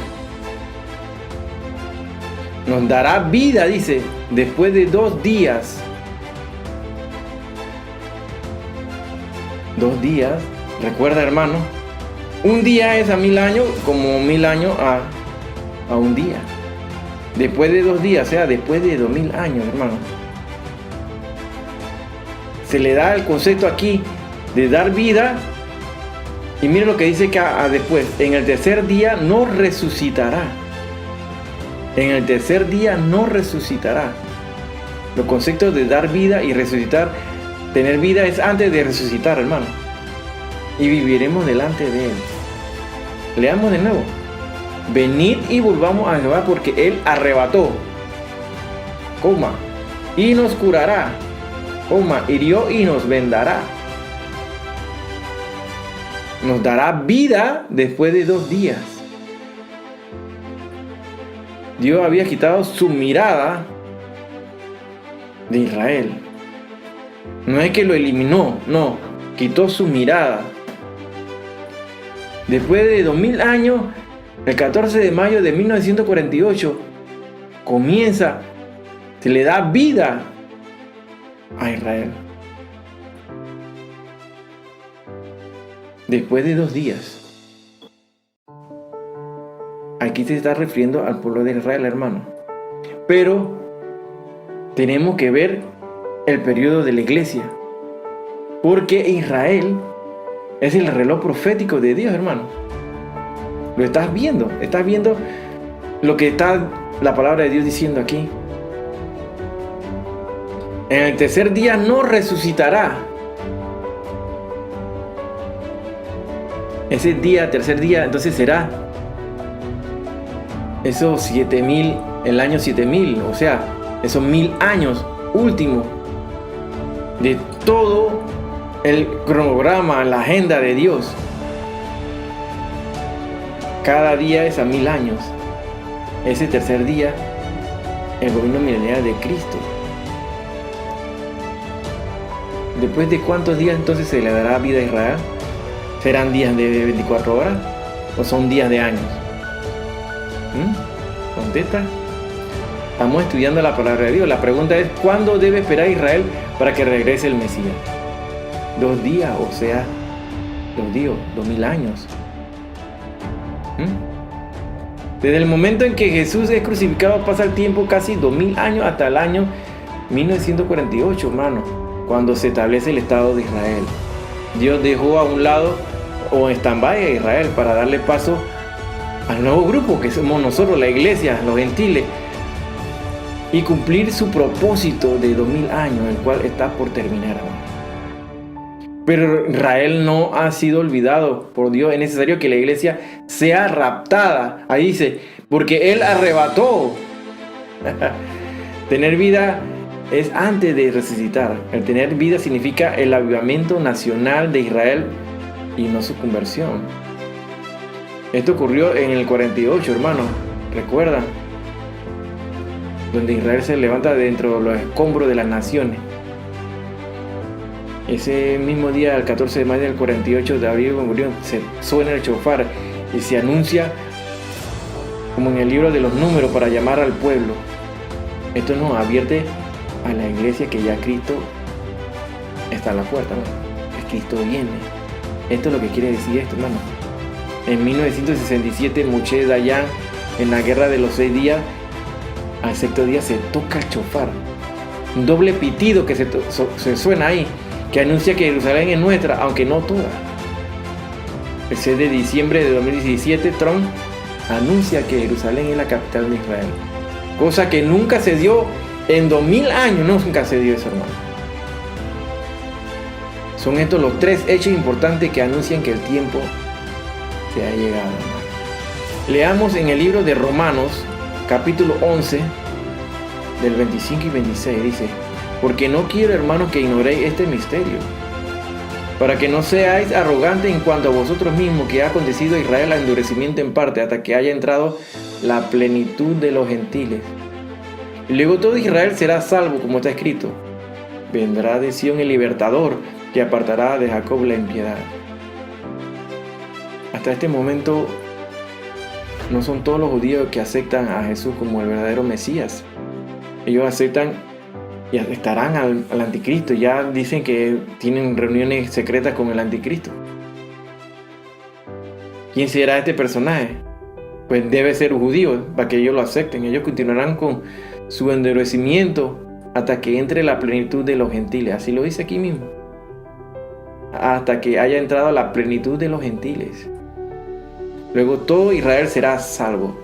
Nos dará vida, dice, después de 2 días. 2 días. Recuerda, hermano, un día es a 1000 años, como 1000 años a un día. Después de 2 días, o sea, después de 2000 años, hermano. Se le da el concepto aquí de dar vida. Y mire lo que dice que después: en el tercer día no resucitará. En el tercer día no resucitará. Los conceptos de dar vida y resucitar, tener vida es antes de resucitar, hermano. Y viviremos delante de Él. Leamos de nuevo: venid y volvamos a Jehová, porque Él arrebató, y nos curará, hirió y nos vendará. Nos dará vida después de 2 días. Dios había quitado su mirada de Israel. No es que lo eliminó, no, quitó su mirada. Después de 2000 años, el 14 de mayo de 1948, se le da vida a Israel. Después de 2 días. Aquí se está refiriendo al pueblo de Israel, hermano. Pero tenemos que ver el periodo de la iglesia, porque Israel es el reloj profético de Dios, hermano. Lo estás viendo lo que está la palabra de Dios diciendo aquí. En el tercer día no resucitará. Ese día, tercer día, entonces será esos 7000, el año 7000, o sea, esos 1000 años últimos de todo el cronograma, la agenda de Dios. Cada día es a 1000 años. Ese tercer día, el gobierno milenial de Cristo. ¿Después de cuántos días entonces se le dará vida a Israel? ¿Serán días de 24 horas o son días de años? Contesta. Estamos estudiando la palabra de Dios. La pregunta es: ¿cuándo debe esperar Israel para que regrese el Mesías? 2 días, o sea, 2000 años. Desde el momento en que Jesús es crucificado pasa el tiempo, casi 2000 años, hasta el año 1948, hermano, cuando se establece el Estado de Israel. Dios dejó a un lado o en stand-by a Israel para darle paso al nuevo grupo que somos nosotros, la iglesia, los gentiles, y cumplir su propósito de 2000 años, el cual está por terminar, hermano. Pero Israel no ha sido olvidado por Dios. Es necesario que la iglesia sea raptada. Ahí dice, porque Él arrebató. Tener vida es antes de resucitar. El tener vida significa el avivamiento nacional de Israel y no su conversión. Esto ocurrió en el 48, hermano. ¿Recuerdan? Donde Israel se levanta dentro de los escombros de las naciones. Ese mismo día, el 14 de mayo del 48 de abril, se suena el shofar y se anuncia como en el libro de los números para llamar al pueblo. Esto nos advierte a la iglesia que ya Cristo está a la puerta, ¿no? Que Cristo viene. Esto es lo que quiere decir esto, hermano. En 1967, Moshe Dayan, en la guerra de los 6 días, al sexto día se toca el shofar. Un doble pitido que se suena ahí, que anuncia que Jerusalén es nuestra, aunque no toda. El 6 de diciembre de 2017, Trump anuncia que Jerusalén es la capital de Israel. Cosa que nunca se dio en 2000 años, nunca se dio eso, hermano. Son estos los 3 hechos importantes que anuncian que el tiempo se ha llegado, hermano. Leamos en el libro de Romanos, capítulo 11, del 25 y 26, dice: porque no quiero, hermanos, que ignoréis este misterio, para que no seáis arrogantes en cuanto a vosotros mismos, que ha acontecido a Israel el endurecimiento en parte, hasta que haya entrado la plenitud de los gentiles. Y luego todo Israel será salvo, como está escrito: vendrá de Sión el libertador, que apartará de Jacob la impiedad. Hasta este momento no son todos los judíos que aceptan a Jesús como el verdadero Mesías. Ellos aceptan y estarán al anticristo. Ya dicen que tienen reuniones secretas con el anticristo. ¿Quién será este personaje? Pues debe ser un judío para que ellos lo acepten. Ellos continuarán con su endurecimiento hasta que entre la plenitud de los gentiles. Así lo dice aquí mismo. Hasta que haya entrado la plenitud de los gentiles. Luego todo Israel será salvo,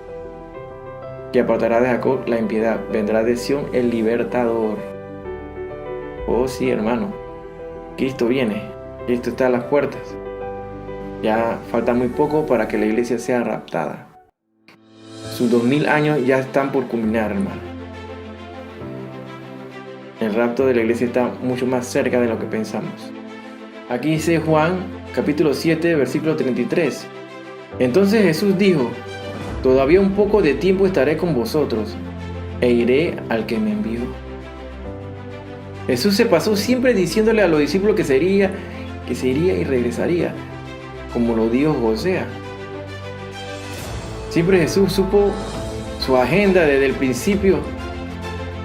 que apartará de Jacob la impiedad. Vendrá de Sión el libertador. Oh sí, hermano, Cristo viene. Cristo está a las puertas. Ya falta muy poco para que la iglesia sea raptada. Sus 2000 años ya están por culminar, hermano. El rapto de la iglesia está mucho más cerca de lo que pensamos. Aquí dice Juan, capítulo 7, versículo 33. Entonces Jesús dijo: todavía un poco de tiempo estaré con vosotros, e iré al que me envió. Jesús se pasó siempre diciéndole a los discípulos que se iría y regresaría, como lo dijo José. Siempre Jesús supo su agenda desde el principio,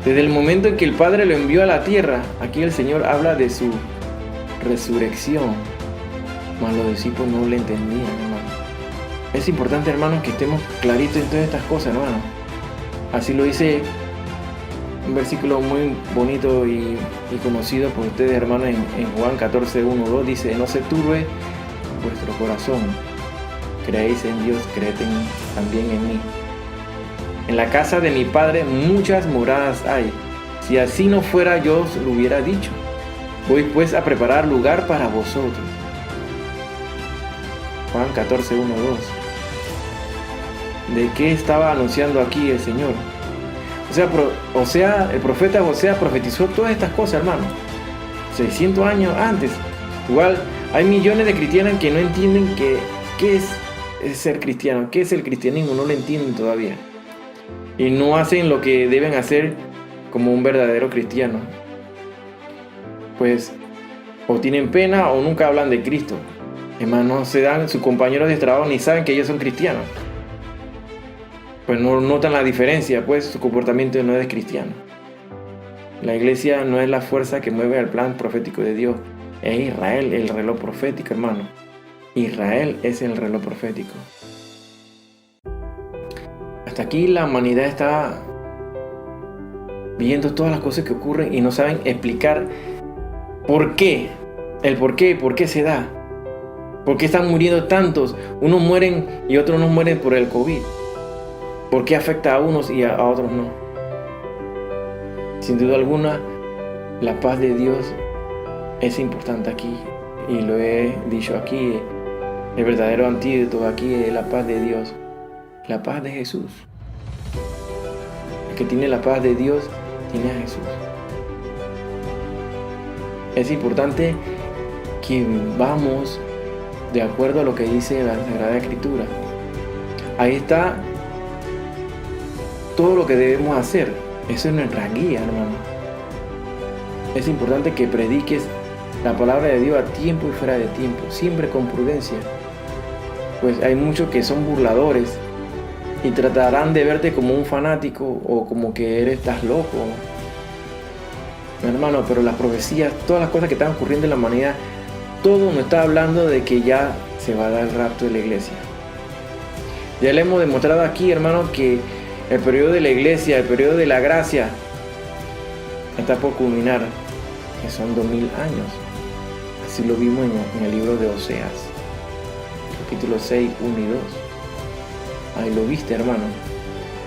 desde el momento en que el Padre lo envió a la tierra. Aquí el Señor habla de su resurrección, mas los discípulos no le entendían, hermano. Es importante, hermanos, que estemos claritos en todas estas cosas, hermano. Así lo dice un versículo muy bonito y conocido por ustedes, hermanos, en Juan 14, 1, 2. Dice: no se turbe vuestro corazón. Creéis en Dios, creed también en mí. En la casa de mi Padre muchas moradas hay. Si así no fuera, yo os lo hubiera dicho. Voy pues a preparar lugar para vosotros. Juan 14, 1, 2. ¿De qué estaba anunciando aquí el Señor? O sea, el profeta José profetizó todas estas cosas, hermano, 600 años antes. Igual hay millones de cristianos que no entienden qué es ser cristiano, qué es el cristianismo, no lo entienden todavía. Y no hacen lo que deben hacer como un verdadero cristiano. Pues o tienen pena o nunca hablan de Cristo. Hermanos, se dan sus compañeros de trabajo ni saben que ellos son cristianos. Pues no notan la diferencia, pues su comportamiento no es cristiano. La iglesia no es la fuerza que mueve al plan profético de Dios. Es Israel el reloj profético, hermano. Israel es el reloj profético. Hasta aquí la humanidad está viendo todas las cosas que ocurren y no saben explicar por qué. El por qué se da. ¿Por qué están muriendo tantos? Unos mueren y otros no mueren por el COVID. ¿Por qué afecta a unos y a otros no? Sin duda alguna, la paz de Dios es importante aquí, y lo he dicho aquí, el verdadero antídoto aquí es la paz de Dios, la paz de Jesús. El que tiene la paz de Dios tiene a Jesús. Es importante que vivamos de acuerdo a lo que dice la Sagrada Escritura. Ahí está todo lo que debemos hacer. Eso es nuestra guía, hermano. Es importante que prediques la palabra de Dios a tiempo y fuera de tiempo, siempre con prudencia. Pues hay muchos que son burladores y tratarán de verte como un fanático o como que estás loco. Hermano, pero las profecías, todas las cosas que están ocurriendo en la humanidad, todo nos está hablando de que ya se va a dar el rapto de la iglesia. Ya le hemos demostrado aquí, hermano, que el periodo de la iglesia, el periodo de la gracia, está por culminar, que son 2000 años. Así lo vimos en el libro de Oseas, capítulo 6, 1 y 2. Ahí lo viste, hermano.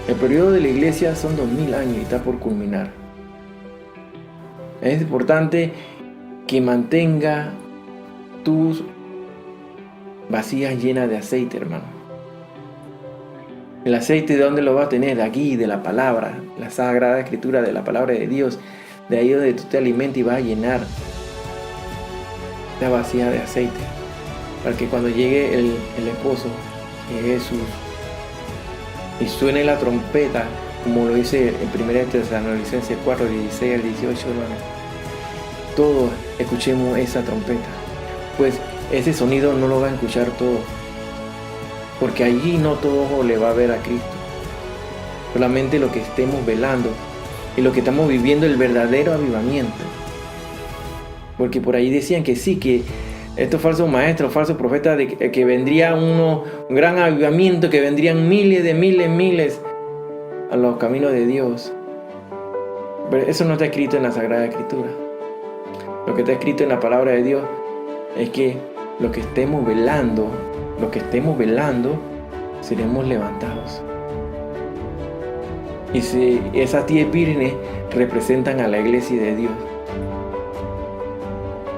El periodo de la iglesia son 2000 años y está por culminar. Es importante que mantenga tus vasijas llenas de aceite, hermano. El aceite, ¿de dónde lo vas a tener? De aquí, de la palabra, la Sagrada Escritura, de la palabra de Dios. De ahí donde tú te alimentas y vas a llenar la vasija de aceite. Para que cuando llegue el esposo, que es Jesús, y suene la trompeta, como lo dice en 1 Tesalonicenses 4, 16 al 18, hermano, todos escuchemos esa trompeta. Pues ese sonido no lo va a escuchar todo, porque allí no todo ojo le va a ver a Cristo. Solamente lo que estemos velando y lo que estamos viviendo, el verdadero avivamiento. Porque por ahí decían que sí, que estos falsos maestros, falsos profetas, de que vendría un gran avivamiento, que vendrían miles a los caminos de Dios. Pero eso no está escrito en la Sagrada Escritura. Lo que está escrito en la palabra de Dios es que lo que estemos velando, seremos levantados. Y si esas 10 vírgenes representan a la iglesia de Dios,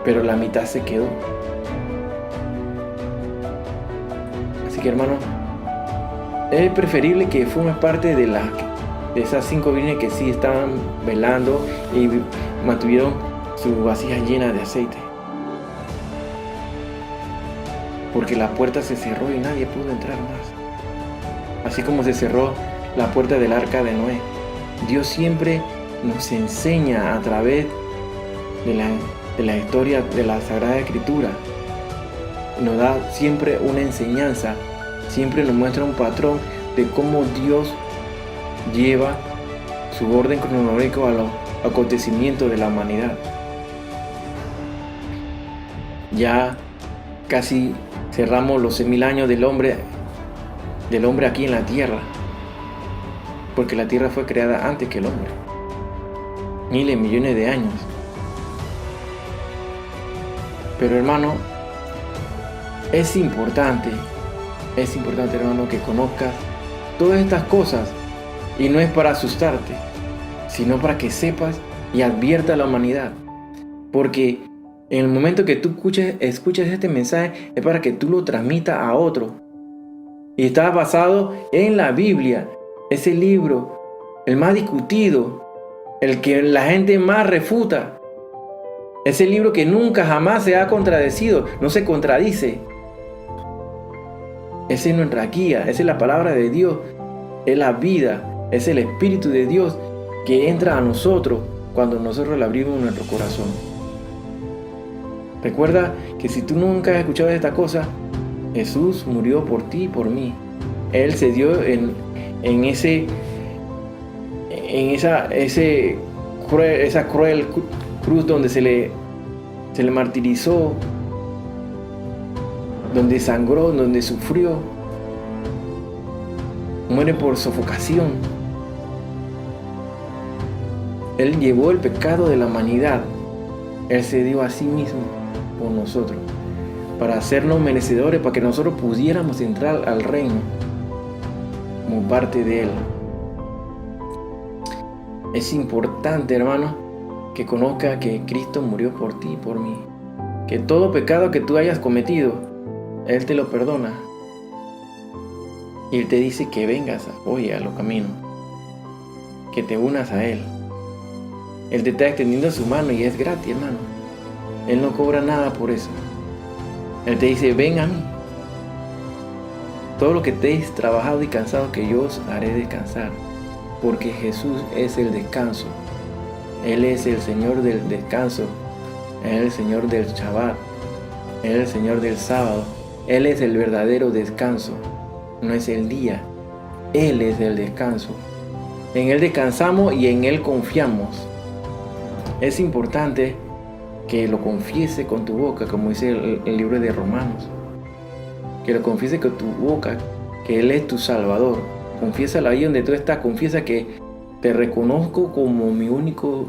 pero la mitad se quedó. Así que, hermano, es preferible que formes parte de esas 5 vírgenes que sí estaban velando y mantuvieron sus vasijas llenas de aceite. Porque la puerta se cerró y nadie pudo entrar más. Así como se cerró la puerta del arca de Noé. Dios siempre nos enseña a través de la historia de la Sagrada Escritura. Nos da siempre una enseñanza, siempre nos muestra un patrón de cómo Dios lleva su orden cronológico a los acontecimientos de la humanidad. Ya casi cerramos los 6000 años del hombre aquí en la tierra, porque la tierra fue creada antes que el hombre, miles, millones de años. Pero, hermano, es importante, hermano, que conozcas todas estas cosas, y no es para asustarte, sino para que sepas y advierta a la humanidad, porque en el momento que tú escuches este mensaje es para que tú lo transmitas a otro. Y está basado en la Biblia, ese libro, el más discutido, el que la gente más refuta. Ese libro que nunca jamás se ha contradecido, no se contradice. Esa es nuestra guía, esa es la palabra de Dios, es la vida, es el Espíritu de Dios que entra a nosotros cuando nosotros le abrimos nuestro corazón. Recuerda que si tú nunca has escuchado esta cosa, Jesús murió por ti y por mí. Él se dio en esa cruel cruz donde se le martirizó, donde sangró, donde sufrió. Muere por sofocación. Él llevó el pecado de la humanidad. Él se dio a sí mismo por nosotros, para hacernos merecedores, para que nosotros pudiéramos entrar al reino como parte de Él. Es importante, hermano, que conozca que Cristo murió por ti y por mí. Que todo pecado que tú hayas cometido, Él te lo perdona. Y Él te dice que vengas hoy a los caminos, que te unas a Él. Él te está extendiendo su mano y es gratis, hermano. Él no cobra nada por eso. Él te dice, ven a mí. Todo lo que estéis trabajado y cansado, que yo os haré descansar. Porque Jesús es el descanso. Él es el Señor del descanso. Él es el Señor del Shabbat. Él es el Señor del sábado. Él es el verdadero descanso. No es el día. Él es el descanso. En Él descansamos y en Él confiamos. Es importante que lo confiese con tu boca, como dice el libro de Romanos. Que lo confiese con tu boca, que Él es tu Salvador. Confiésalo ahí donde tú estás. Confiesa que te reconozco como mi único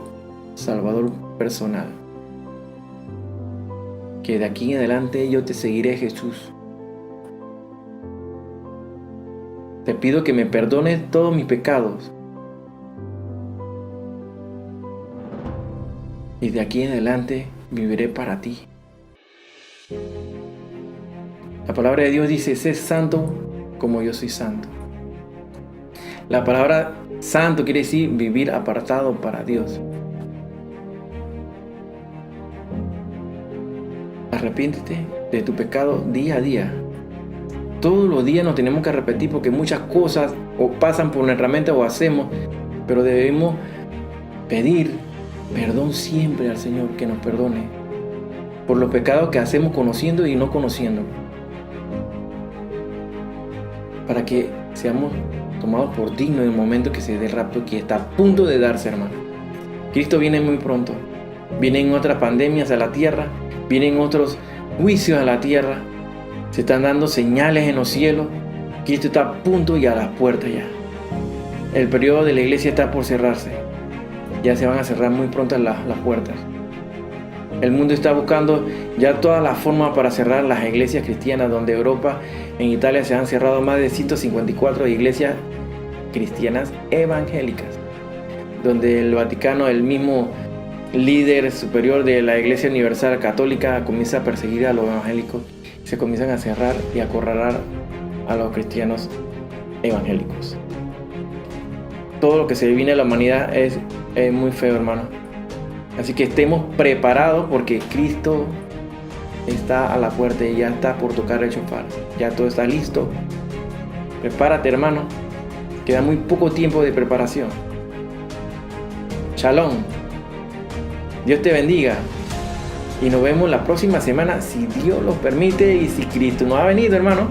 Salvador personal. Que de aquí en adelante yo te seguiré, Jesús. Te pido que me perdones todos mis pecados. Y de aquí en adelante viviré para ti. La palabra de Dios dice, sé santo como yo soy santo. La palabra santo quiere decir vivir apartado para Dios. Arrepiéntete de tu pecado día a día. Todos los días nos tenemos que arrepentir porque muchas cosas o pasan por nuestra mente o hacemos, pero debemos pedir perdón siempre al Señor, que nos perdone por los pecados que hacemos conociendo y no conociendo, para que seamos tomados por dignos en el momento que se dé el rapto, que está a punto de darse, hermano. Cristo viene muy pronto. Vienen otras pandemias a la tierra, vienen otros juicios a la tierra, se están dando señales en los cielos. Cristo está a punto y a las puertas ya. El periodo de la iglesia está por cerrarse. Ya se van a cerrar muy pronto las puertas. El mundo está buscando ya todas las formas para cerrar las iglesias cristianas, donde Europa, en Italia se han cerrado más de 154 iglesias cristianas evangélicas, donde el Vaticano, el mismo líder superior de la Iglesia Universal Católica, comienza a perseguir a los evangélicos, se comienzan a cerrar y a acorralar a los cristianos evangélicos. Todo lo que se viene a la humanidad es muy feo, hermano. Así que estemos preparados porque Cristo está a la puerta y ya está por tocar el shofar. Ya todo está listo. Prepárate, hermano. Queda muy poco tiempo de preparación. Shalom. Dios te bendiga. Y nos vemos la próxima semana, si Dios lo permite y si Cristo no ha venido, hermano.